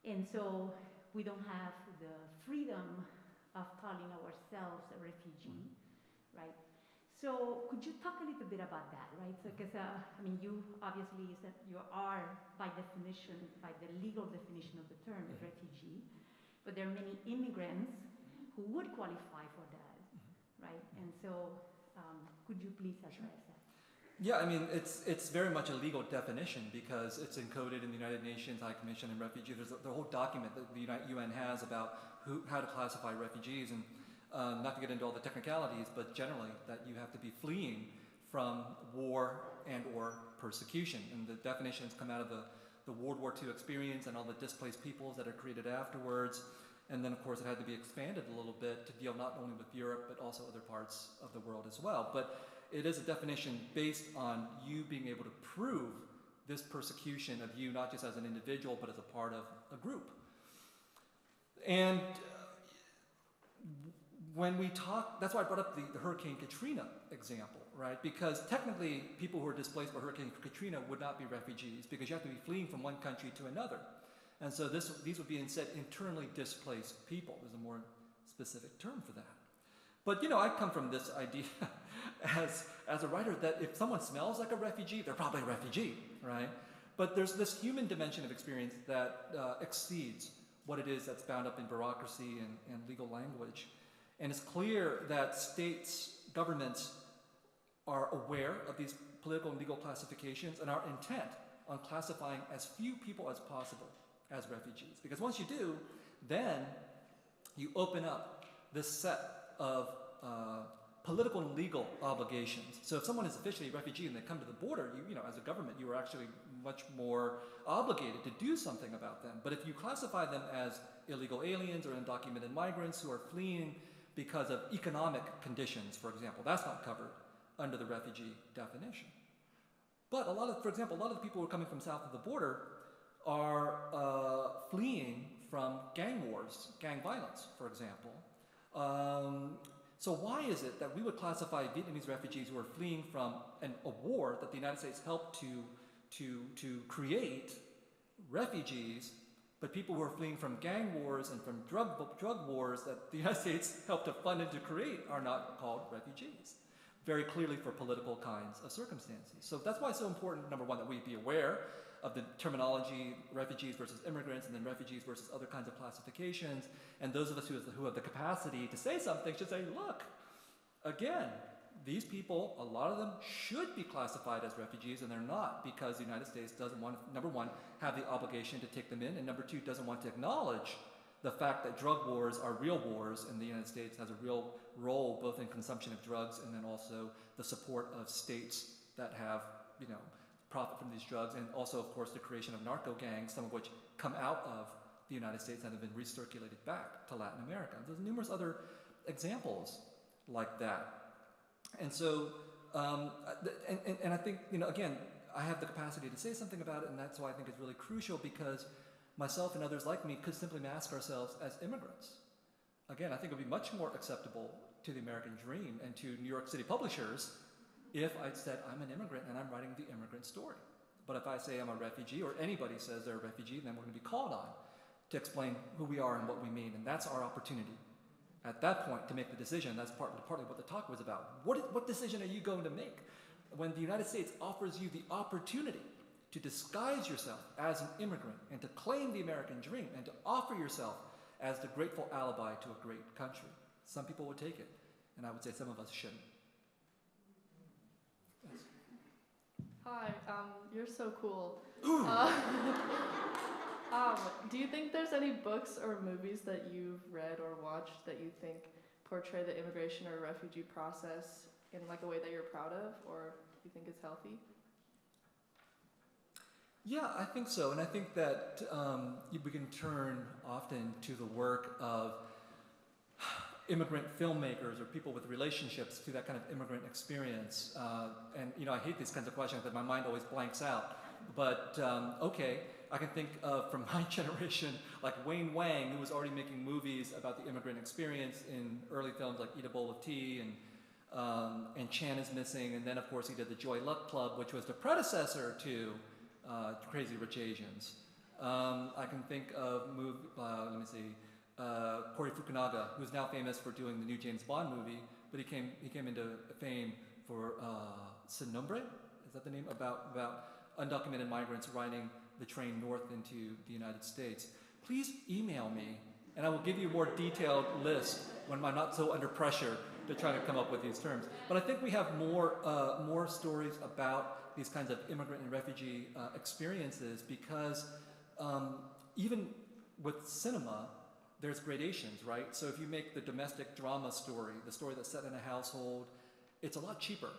And so we don't have the freedom of calling ourselves a refugee, right? So could you talk a little bit about that, right? So, because I mean, you obviously said you are, by definition, by the legal definition of the term, a refugee, but there are many immigrants who would qualify for that, right? And so, could you please address that? Yeah, I mean, it's very much a legal definition because it's encoded in the United Nations High Commission on Refugees. There's the whole document that the UN has about how to classify refugees, and not to get into all the technicalities, but generally that you have to be fleeing from war and or persecution. And the definitions come out of the World War II experience and all the displaced peoples that are created afterwards. And then, of course, it had to be expanded a little bit to deal not only with Europe, but also other parts of the world as well. But it is a definition based on you being able to prove this persecution of you, not just as an individual, but as a part of a group. And when we talk, that's why I brought up the Hurricane Katrina example, right? Because technically, people who are displaced by Hurricane Katrina would not be refugees because you have to be fleeing from one country to another. And so these would be instead internally displaced people. There's a more specific term for that. But, you know, I come from this idea as a writer that if someone smells like a refugee, they're probably a refugee, right? But there's this human dimension of experience that exceeds what it is that's bound up in bureaucracy and legal language. And it's clear that states, governments are aware of these political and legal classifications and are intent on classifying as few people as possible as refugees. Because once you do, then you open up this set of political and legal obligations. So if someone is officially a refugee and they come to the border, you know, as a government, you are actually much more obligated to do something about them. But if you classify them as illegal aliens or undocumented migrants who are fleeing because of economic conditions, for example, that's not covered under the refugee definition. But for example, a lot of the people who are coming from south of the border are fleeing from gang wars, gang violence, for example. So why is it that we would classify Vietnamese refugees who are fleeing from a war that the United States helped to create, refugees, but people who are fleeing from gang wars and from drug wars that the United States helped to fund and to create are not called refugees? Very clearly for political kinds of circumstances. So that's why it's so important, number one, that we be aware of the terminology, refugees versus immigrants, and then refugees versus other kinds of classifications. And those of us who have the capacity to say something should say, look, again, these people, a lot of them should be classified as refugees, and they're not because the United States doesn't want, number one, have the obligation to take them in, and number two, doesn't want to acknowledge the fact that drug wars are real wars, and the United States has a real role both in consumption of drugs and then also the support of states that have, profit from these drugs, and also, of course, the creation of narco gangs, some of which come out of the United States and have been recirculated back to Latin America. There's numerous other examples like that. And so, and I think, again, I have the capacity to say something about it, and that's why I think it's really crucial, because myself and others like me could simply mask ourselves as immigrants. Again, I think it would be much more acceptable to the American dream and to New York City publishers if I'd said I'm an immigrant and I'm writing the immigrant story. But if I say I'm a refugee, or anybody says they're a refugee, then we're going to be called on to explain who we are and what we mean, and that's our opportunity at that point to make the decision. That's partly what the talk was about. What decision are you going to make when the United States offers you the opportunity to disguise yourself as an immigrant and to claim the American dream and to offer yourself as the grateful alibi to a great country? Some people would take it, and I would say some of us shouldn't. Yes. Hi, you're so cool. Do you think there's any books or movies that you've read or watched that you think portray the immigration or refugee process in like a way that you're proud of, or you think it's healthy? Yeah, I think so, and I think that we can turn often to the work of immigrant filmmakers or people with relationships to that kind of immigrant experience. And I hate these kinds of questions that my mind always blanks out. But okay, I can think of from my generation, like Wayne Wang, who was already making movies about the immigrant experience in early films like Eat a Bowl of Tea and Chan is Missing, and then of course he did the Joy Luck Club, which was the predecessor to Crazy Rich Asians. I can think of Corey Fukunaga, who's now famous for doing the new James Bond movie, but he came into fame for Sin Nombre, is that the name? About undocumented migrants riding the train north into the United States. Please email me, and I will give you a more detailed list when I'm not so under pressure to try to come up with these terms. But I think we have more stories about these kinds of immigrant and refugee experiences, because even with cinema, there's gradations, right? So if you make the domestic drama story, the story that's set in a household, it's a lot cheaper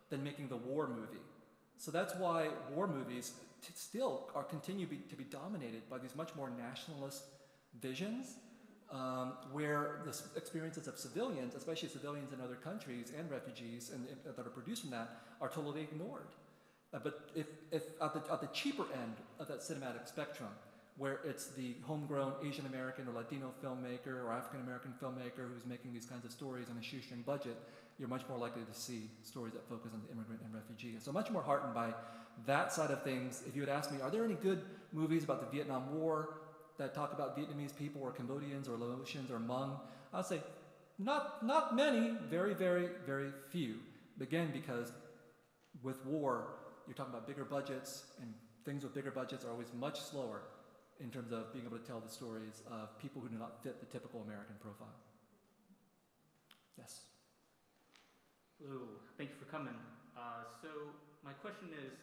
than making the war movie. So that's why war movies still continue to be dominated by these much more nationalist visions, where the experiences of civilians, especially civilians in other countries and refugees that are produced from that, are totally ignored. But if at the cheaper end of that cinematic spectrum, where it's the homegrown Asian American or Latino filmmaker or African American filmmaker who's making these kinds of stories on a shoestring budget, you're much more likely to see stories that focus on the immigrant and refugee. And so much more heartened by that side of things. If you had asked me, are there any good movies about the Vietnam War that talk about Vietnamese people or Cambodians or Laotians or Hmong, I'll say not many, very, very, very few. Again, because with war, you're talking about bigger budgets, and things with bigger budgets are always much slower in terms of being able to tell the stories of people who do not fit the typical American profile. Yes? Hello, thank you for coming. So my question is,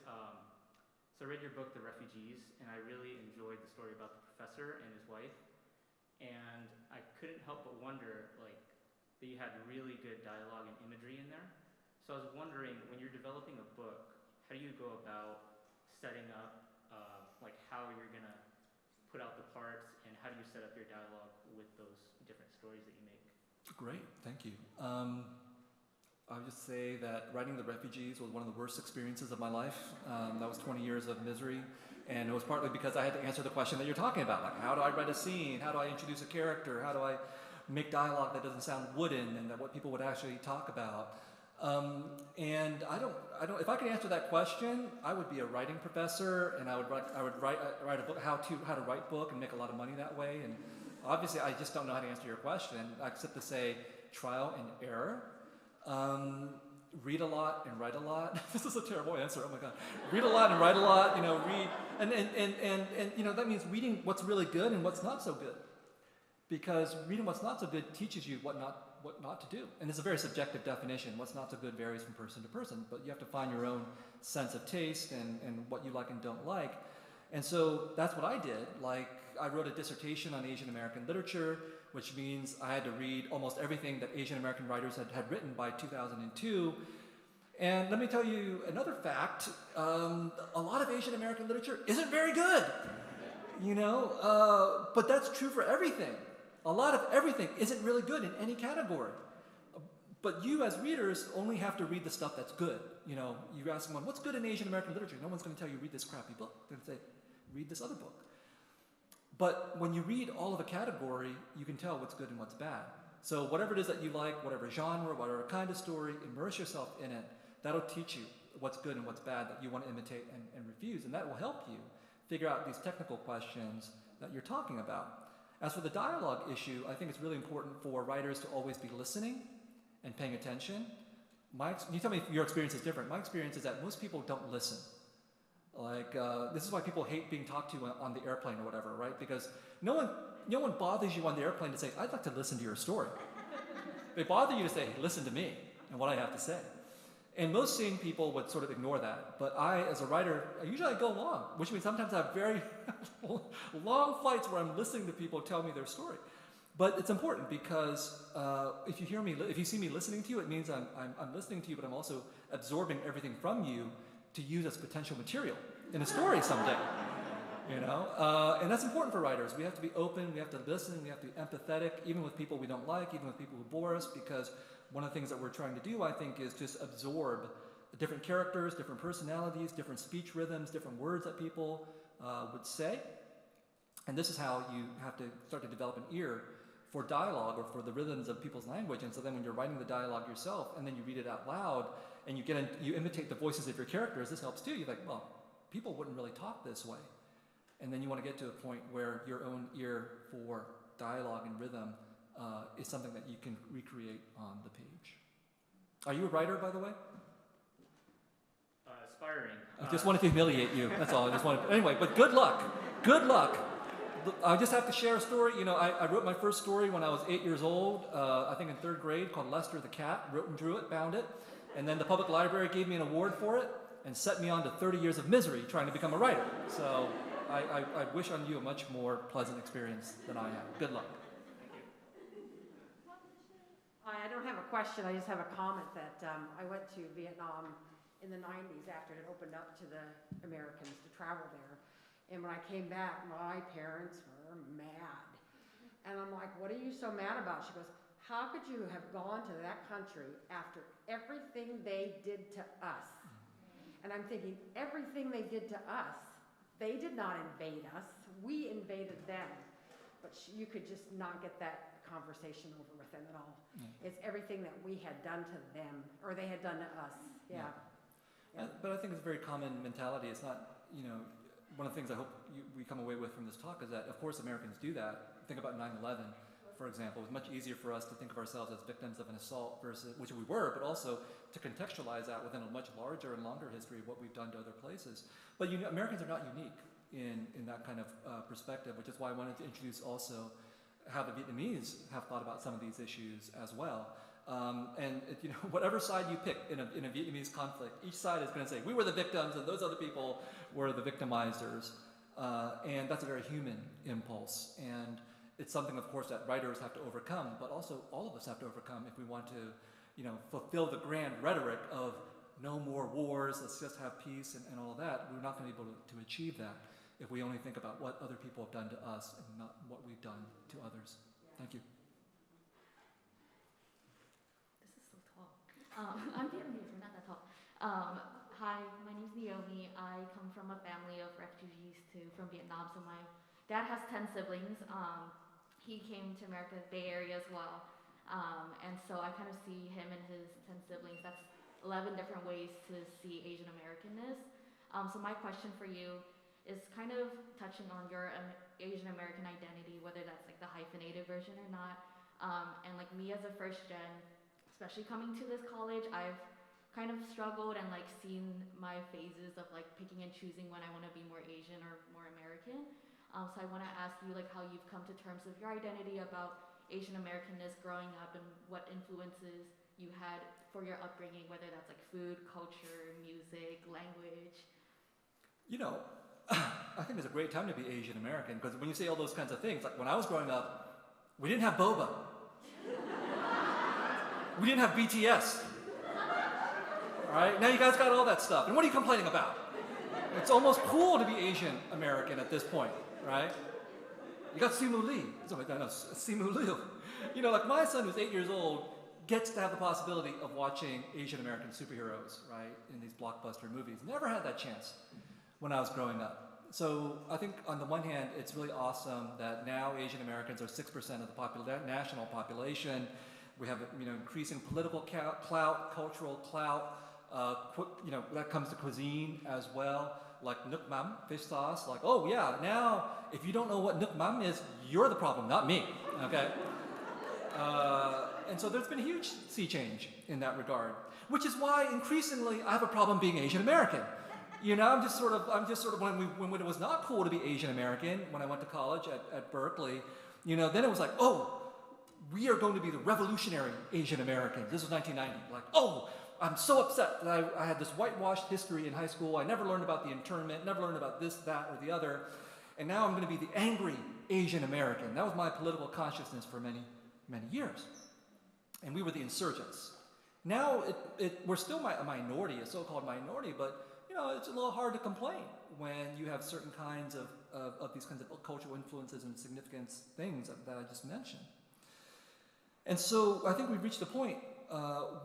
so I read your book, The Refugees, and I really enjoyed the story about the professor and his wife. And I couldn't help but wonder, like, that you had really good dialogue and imagery in there. So I was wondering, when you're developing a book, how do you go about setting up, like, how you're gonna put out the parts, and how do you set up your dialogue with those different stories that you make? Great, thank you. I would just say that writing The Refugees was one of the worst experiences of my life. That was 20 years of misery, and it was partly because I had to answer the question that you're talking about, like how do I write a scene, how do I introduce a character, how do I make dialogue that doesn't sound wooden and that what people would actually talk about. And I don't. If I could answer that question, I would be a writing professor, and I would write a book, how to write book, and make a lot of money that way. And obviously, I just don't know how to answer your question, except to say trial and error. Read a lot and write a lot. This is a terrible answer. Oh my God. Read a lot and write a lot. Read and that means reading what's really good and what's not so good, because reading what's not so good teaches you what not to do. And it's a very subjective definition. What's not so good varies from person to person, but you have to find your own sense of taste and what you like and don't like. And so that's what I did. Like, I wrote a dissertation on Asian American literature, which means I had to read almost everything that Asian American writers had written by 2002. And let me tell you another fact, a lot of Asian American literature isn't very good, but that's true for everything. A lot of everything isn't really good in any category. But you as readers only have to read the stuff that's good. You ask someone, what's good in Asian American literature? No one's going to tell you, read this crappy book. They're going to say, read this other book. But when you read all of a category, you can tell what's good and what's bad. So whatever it is that you like, whatever genre, whatever kind of story, immerse yourself in it. That'll teach you what's good and what's bad that you want to imitate and refuse. And that will help you figure out these technical questions that you're talking about. As for the dialogue issue, I think it's really important for writers to always be listening and paying attention. You tell me if your experience is different. My experience is that most people don't listen. This is why people hate being talked to on the airplane or whatever, right? Because no one bothers you on the airplane to say, I'd like to listen to your story. They bother you to say, listen to me and what I have to say. And most sane people would sort of ignore that. But I, as a writer, usually I go long, which means sometimes I have very long flights where I'm listening to people tell me their story. But it's important because if you see me listening to you, it means I'm listening to you, but I'm also absorbing everything from you to use as potential material in a story someday. And that's important for writers. We have to be open, we have to listen, we have to be empathetic, even with people we don't like, even with people who bore us, because one of the things that we're trying to do, I think, is just absorb different characters, different personalities, different speech rhythms, different words that people would say. And this is how you have to start to develop an ear for dialogue or for the rhythms of people's language. And so then when you're writing the dialogue yourself and then you read it out loud and you imitate the voices of your characters, this helps too. You're like, well, people wouldn't really talk this way. And then you want to get to a point where your own ear for dialogue and rhythm is something that you can recreate on the page. Are you a writer, by the way? Aspiring. I just wanted to humiliate you. That's all. Anyway, but good luck. Good luck. I just have to share a story. I wrote my first story when I was 8 years old, I think in 3rd grade, called Lester the Cat. Wrote and drew it, bound it. And then the public library gave me an award for it and set me on to 30 years of misery trying to become a writer. So I wish on you a much more pleasant experience than I have. Good luck. I don't have a question, I just have a comment that I went to Vietnam in the 90s after it opened up to the Americans to travel there. And when I came back, my parents were mad. And I'm like, what are you so mad about? She goes, how could you have gone to that country after everything they did to us? And I'm thinking, everything they did to us, they did not invade us, we invaded them. But you could just not get that conversation over with them at all. Yeah. It's everything that we had done to them, or they had done to us. Yeah. But I think it's a very common mentality. It's not, one of the things I hope we come away with from this talk is that, of course, Americans do that. Think about 9/11, for example. It was much easier for us to think of ourselves as victims of an assault versus, which we were, but also to contextualize that within a much larger and longer history of what we've done to other places. But Americans are not unique in that kind of perspective, which is why I wanted to introduce also how the Vietnamese have thought about some of these issues as well. Whatever side you pick in a Vietnamese conflict, each side is going to say, we were the victims and those other people were the victimizers. And that's a very human impulse. And it's something, of course, that writers have to overcome, but also all of us have to overcome if we want to, fulfill the grand rhetoric of no more wars, let's just have peace and all of that. We're not going to be able to achieve that if we only think about what other people have done to us and not what we've done to others. Thank you. This is so tall. I'm Vietnamese, we're not that tall. Hi, my name's Naomi. I come from a family of refugees from Vietnam. So my dad has 10 siblings. He came to America, Bay Area as well. And so I kind of see him and his 10 siblings. That's 11 different ways to see Asian Americanness. So my question for you is kind of touching on your Asian American identity, whether that's like the hyphenated version or not. And like me as a first gen, especially coming to this college, I've kind of struggled and like seen my phases of like picking and choosing when I want to be more Asian or more American. So I want to ask you like how you've come to terms with your identity about Asian Americanness growing up and what influences you had for your upbringing, whether that's like food, culture, music, language. I think it's a great time to be Asian American because when you say all those kinds of things, like when I was growing up, we didn't have boba. We didn't have BTS. All right, now you guys got all that stuff. And what are you complaining about? It's almost cool to be Asian American at this point, right? You got Simu Lee. Simu Liu. You know, like my son who's 8 years old gets to have the possibility of watching Asian American superheroes, right, in these blockbuster movies. Never had that chance when I was growing up. So I think on the one hand, it's really awesome that now Asian Americans are 6% of the national population. We have, you know, increasing political clout, cultural clout. That comes to cuisine as well, like nuoc mam, fish sauce. Like, oh yeah, now if you don't know what nuoc mam is, you're the problem, not me. Okay. And so there's been a huge sea change in that regard, which is why increasingly I have a problem being Asian American. You know, I'm just sort of when it was not cool to be Asian American, when I went to college at Berkeley, you know, then it was like, oh, we are going to be the revolutionary Asian Americans. This was 1990. Like, oh, I'm so upset that I had this whitewashed history in high school. I never learned about the internment, never learned about this, that, or the other. And now I'm going to be the angry Asian American. That was my political consciousness for many, many years. And we were the insurgents. Now we're still a minority, a so-called minority, but you know, it's a little hard to complain when you have certain kinds of these kinds of cultural influences and significance things that I just mentioned. And so I think we've reached a point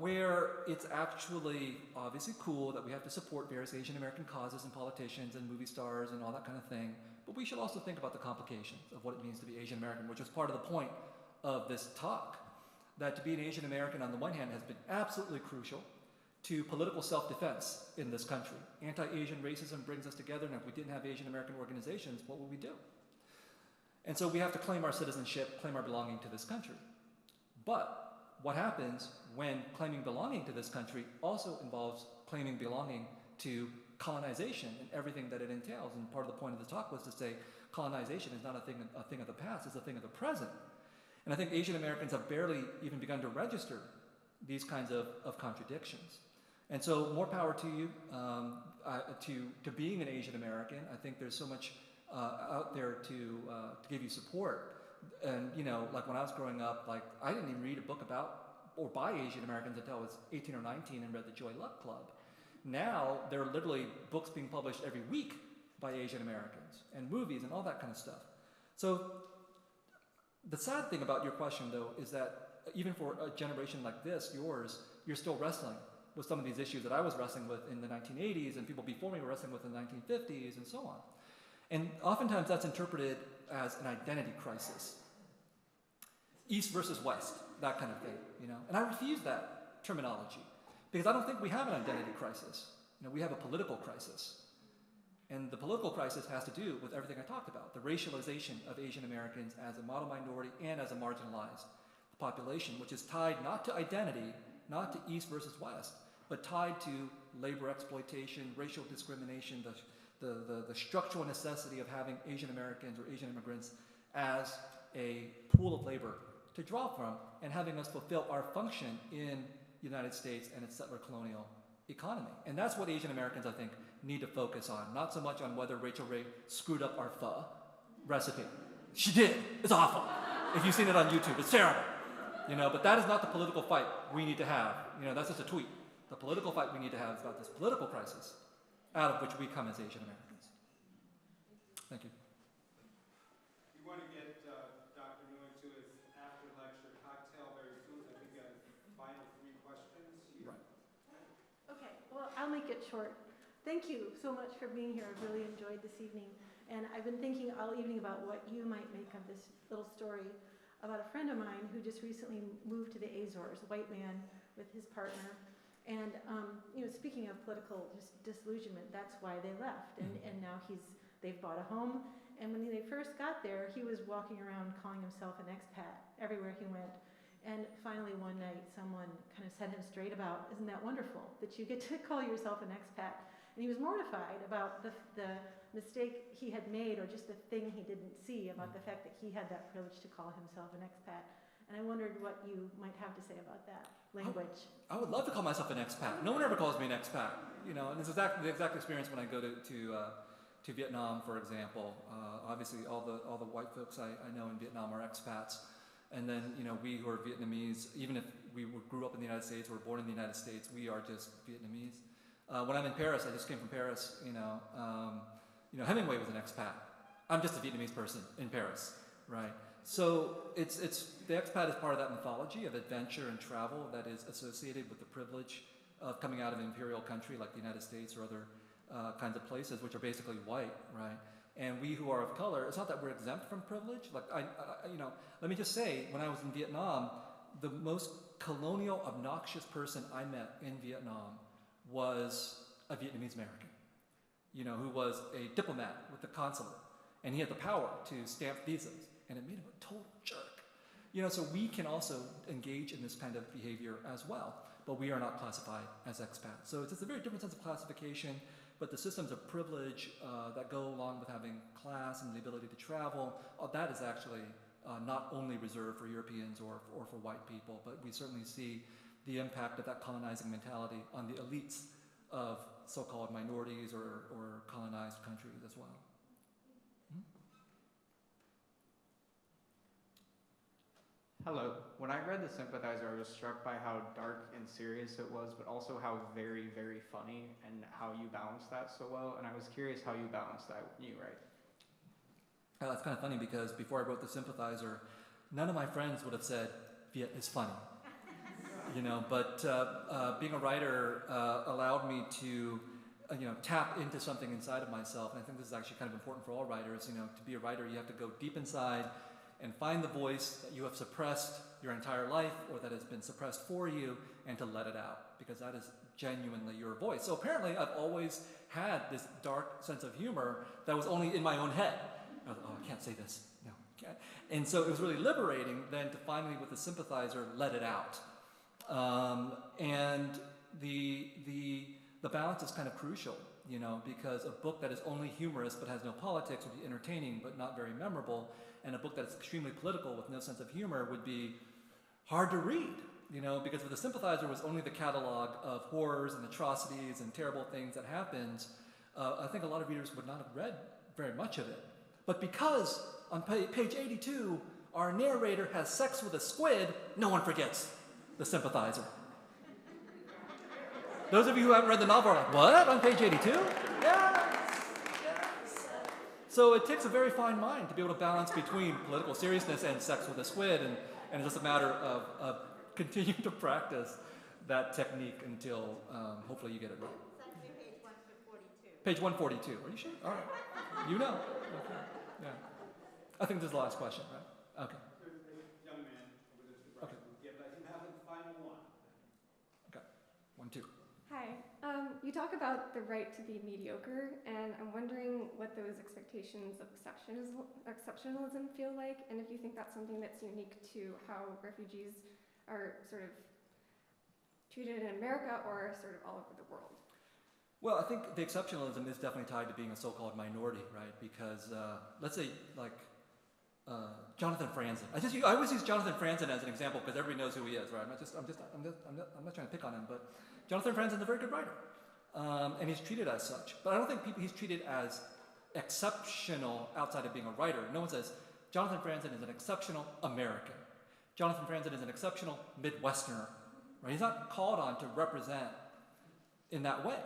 where it's actually obviously cool that we have to support various Asian American causes and politicians and movie stars and all that kind of thing, but we should also think about the complications of what it means to be Asian American, which is part of the point of this talk, that to be an Asian American on the one hand has been absolutely crucial to political self-defense in this country. Anti-Asian racism brings us together, and if we didn't have Asian American organizations, what would we do? And so we have to claim our citizenship, claim our belonging to this country. But what happens when claiming belonging to this country also involves claiming belonging to colonization and everything that it entails? And part of the point of the talk was to say colonization is not a thing of the past, it's a thing of the present. And I think Asian Americans have barely even begun to register these kinds of contradictions. And so more power to you, to being an Asian American. I think there's so much out there to give you support. And you know, like when I was growing up, like I didn't even read a book about or by Asian Americans until I was 18 or 19 and read the Joy Luck Club. Now there are literally books being published every week by Asian Americans and movies and all that kind of stuff. So the sad thing about your question though is that even for a generation like this, yours, you're still wrestling with some of these issues that I was wrestling with in the 1980s and people before me were wrestling with in the 1950s and so on. And oftentimes that's interpreted as an identity crisis. East versus West, that kind of thing, you know. And I refuse that terminology because I don't think we have an identity crisis. You know, we have a political crisis. And the political crisis has to do with everything I talked about, the racialization of Asian Americans as a model minority and as a marginalized population, which is tied not to identity, not to East versus West, but tied to labor exploitation, racial discrimination, the structural necessity of having Asian Americans or Asian immigrants as a pool of labor to draw from and having us fulfill our function in the United States and its settler colonial economy. And that's what Asian Americans, I think, need to focus on, not so much on whether Rachel Ray screwed up our pho recipe. She did. It's awful. If you've seen it on YouTube, it's terrible. You know, but that is not the political fight we need to have. You know, that's just a tweet. The political fight we need to have is about this political crisis out of which we come as Asian Americans. Thank you. We want to get Dr. Nguyen to his after-lecture cocktail very soon. I think we have final 3 questions here. Right. Okay, well, I'll make it short. Thank you so much for being here. I've really enjoyed this evening. And I've been thinking all evening about what you might make of this little story about a friend of mine who just recently moved to the Azores, a white man with his partner. And, you know, speaking of political disillusionment, that's why they left. And now they've bought a home. And when they first got there, he was walking around calling himself an expat everywhere he went. And finally one night, someone kind of set him straight about, isn't that wonderful that you get to call yourself an expat? And he was mortified about the mistake he had made, or just the thing he didn't see about the fact that he had that privilege to call himself an expat. And I wondered what you might have to say about that language. I would love to call myself an expat. No one ever calls me an expat. You know, and it's the exact experience when I go to Vietnam, for example. Obviously, all the white folks I know in Vietnam are expats. And then, you know, we who are Vietnamese, even if grew up in the United States, we were born in the United States, we are just Vietnamese. When I'm in Paris, I just came from Paris, Hemingway was an expat. I'm just a Vietnamese person in Paris, right? So it's the expat is part of that mythology of adventure and travel that is associated with the privilege of coming out of an imperial country like the United States or other kinds of places, which are basically white, right? And we who are of color, it's not that we're exempt from privilege. Like let me just say, when I was in Vietnam, the most colonial, obnoxious person I met in Vietnam was a Vietnamese American, who was a diplomat with the consulate, and he had the power to stamp visas, and it made him a total jerk. So we can also engage in this kind of behavior as well, but we are not classified as expats. So it's a very different sense of classification, but the systems of privilege that go along with having class and the ability to travel, that is actually not only reserved for Europeans or for white people, but we certainly see the impact of that colonizing mentality on the elites of so-called minorities or colonized countries as well. Hello. When I read The Sympathizer, I was struck by how dark and serious it was, but also how very, very funny, and how you balanced that so well. And I was curious how you balanced that when you write. It's kind of funny because before I wrote The Sympathizer, none of my friends would have said Viet is funny. But being a writer allowed me to tap into something inside of myself. And I think this is actually kind of important for all writers. To be a writer, you have to go deep inside and find the voice that you have suppressed your entire life or that has been suppressed for you, and to let it out, because that is genuinely your voice. So apparently I've always had this dark sense of humor that was only in my own head. I was, I can't say this. No, can't. And so it was really liberating then to finally, with The Sympathizer, let it out. And the balance is kind of crucial, because a book that is only humorous but has no politics would be entertaining but not very memorable, and a book that is extremely political with no sense of humor would be hard to read, because if The Sympathizer was only the catalog of horrors and atrocities and terrible things that happened, I think a lot of readers would not have read very much of it. But because on page 82, our narrator has sex with a squid, no one forgets The Sympathizer. Those of you who haven't read the novel are like, what? On page 82? Yes. So it takes a very fine mind to be able to balance between political seriousness and sex with a squid, and it's just a matter of continuing to practice that technique until hopefully you get it right. Page 142. Are you sure? All right. Okay. Yeah. I think this is the last question, right? Okay. Young man over there to the right. Okay. Yeah, but I do have the final one. Okay. 1, 2. Hi. You talk about the right to be mediocre, and I'm wondering what those expectations of exceptionalism feel like, and if you think that's something that's unique to how refugees are sort of treated in America or sort of all over the world. Well, I think the exceptionalism is definitely tied to being a so-called minority, right? Because let's say, like, Jonathan Franzen. I always use Jonathan Franzen as an example because everybody knows who he is, right? I'm not trying to pick on him, but Jonathan Franzen is a very good writer, and he's treated as such. But I don't think he's treated as exceptional outside of being a writer. No one says Jonathan Franzen is an exceptional American. Jonathan Franzen is an exceptional Midwesterner, right? He's not called on to represent in that way.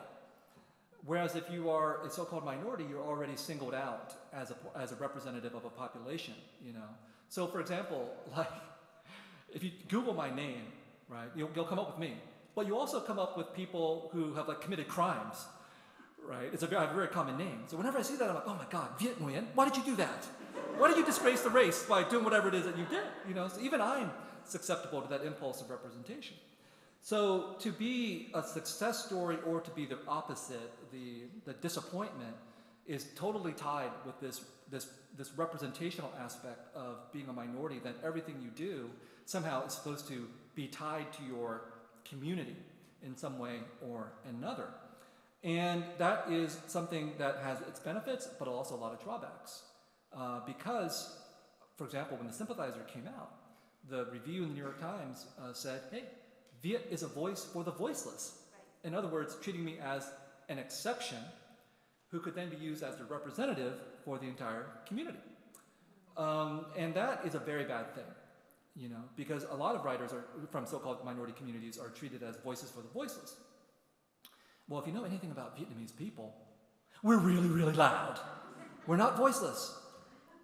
Whereas if you are a so-called minority, you're already singled out as a representative of a population, So for example, like, if you Google my name, right, you'll come up with me. But you also come up with people who have committed crimes, right? I have a very common name. So whenever I see that, I'm like, oh my God, Viet Nguyen, why did you do that? Why did you disgrace the race by doing whatever it is that you did? So even I'm susceptible to that impulse of representation. So to be a success story or to be the opposite, the disappointment, is totally tied with this representational aspect of being a minority, that everything you do somehow is supposed to be tied to your community in some way or another. And that is something that has its benefits, but also a lot of drawbacks. Because, for example, when The Sympathizer came out, the review in the New York Times said, hey, Viet is a voice for the voiceless. In other words, treating me as an exception who could then be used as the representative for the entire community. And that is a very bad thing, because a lot of writers from so-called minority communities are treated as voices for the voiceless. Well, if you know anything about Vietnamese people, we're really, really loud. We're not voiceless.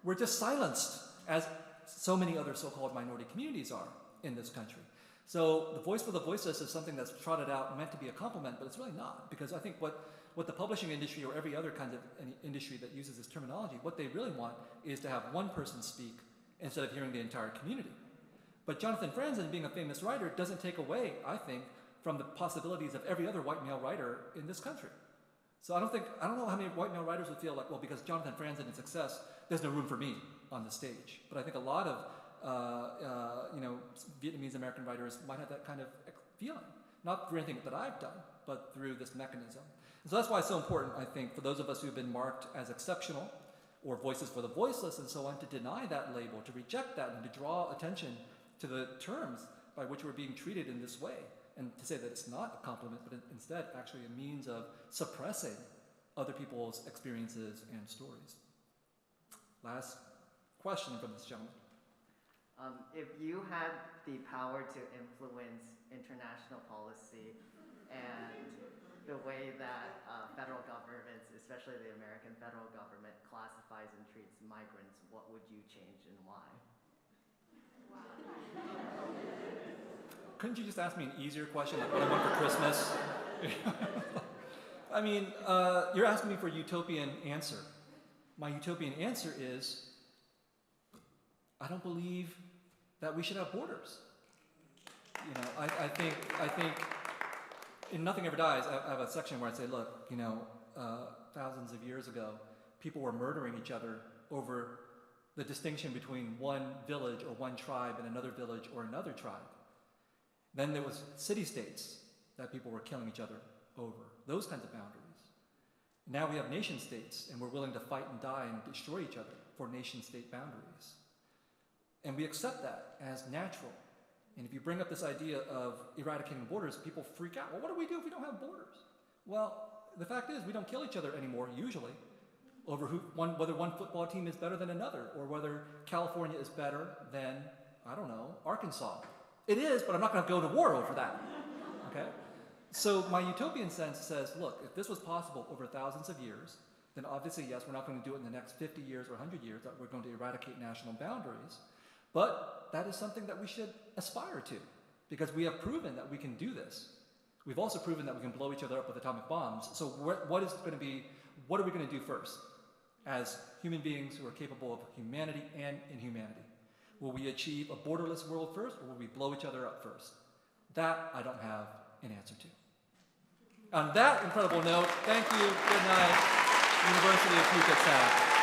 We're just silenced, as so many other so-called minority communities are in this country. So the voice for the voiceless is something that's trotted out, meant to be a compliment, but it's really not, because I think what the publishing industry or every other kind of industry that uses this terminology, what they really want is to have one person speak instead of hearing the entire community. But Jonathan Franzen, being a famous writer, doesn't take away, I think, from the possibilities of every other white male writer in this country. So I don't know how many white male writers would feel like, well, because Jonathan Franzen is success, there's no room for me on the stage. But I think a lot of Vietnamese American writers might have that kind of feeling, not through anything that I've done, but through this mechanism. And so that's why it's so important, I think, for those of us who've been marked as exceptional or voices for the voiceless and so on, to deny that label, to reject that, and to draw attention to the terms by which we're being treated in this way, and to say that it's not a compliment, but instead actually a means of suppressing other people's experiences and stories. Last question from this gentleman. If you had the power to influence international policy and the way that federal governments, especially the American federal government, classifies and treats migrants, what would you change and why? Couldn't you just ask me an easier question, like what I want for Christmas? I mean, you're asking me for a utopian answer. My utopian answer is, I don't believe that we should have borders. I think, in Nothing Ever Dies, I have a section where I say, look, thousands of years ago, people were murdering each other over the distinction between one village or one tribe and another village or another tribe. Then there was city-states that people were killing each other over, those kinds of boundaries. Now we have nation-states, and we're willing to fight and die and destroy each other for nation-state boundaries. And we accept that as natural. And if you bring up this idea of eradicating borders, people freak out. Well, what do we do if we don't have borders? Well, the fact is we don't kill each other anymore, usually, over whether one football team is better than another, or whether California is better than, I don't know, Arkansas. It is, but I'm not going to go to war over that, okay? So my utopian sense says, look, if this was possible over thousands of years, then obviously, yes, we're not going to do it in the next 50 years or 100 years, that we're going to eradicate national boundaries. But that is something that we should aspire to, because we have proven that we can do this. We've also proven that we can blow each other up with atomic bombs. So what are we going to do first as human beings who are capable of humanity and inhumanity? Will we achieve a borderless world first, or will we blow each other up first? That I don't have an answer to. On that incredible note, thank you, good night, University of Puget Sound.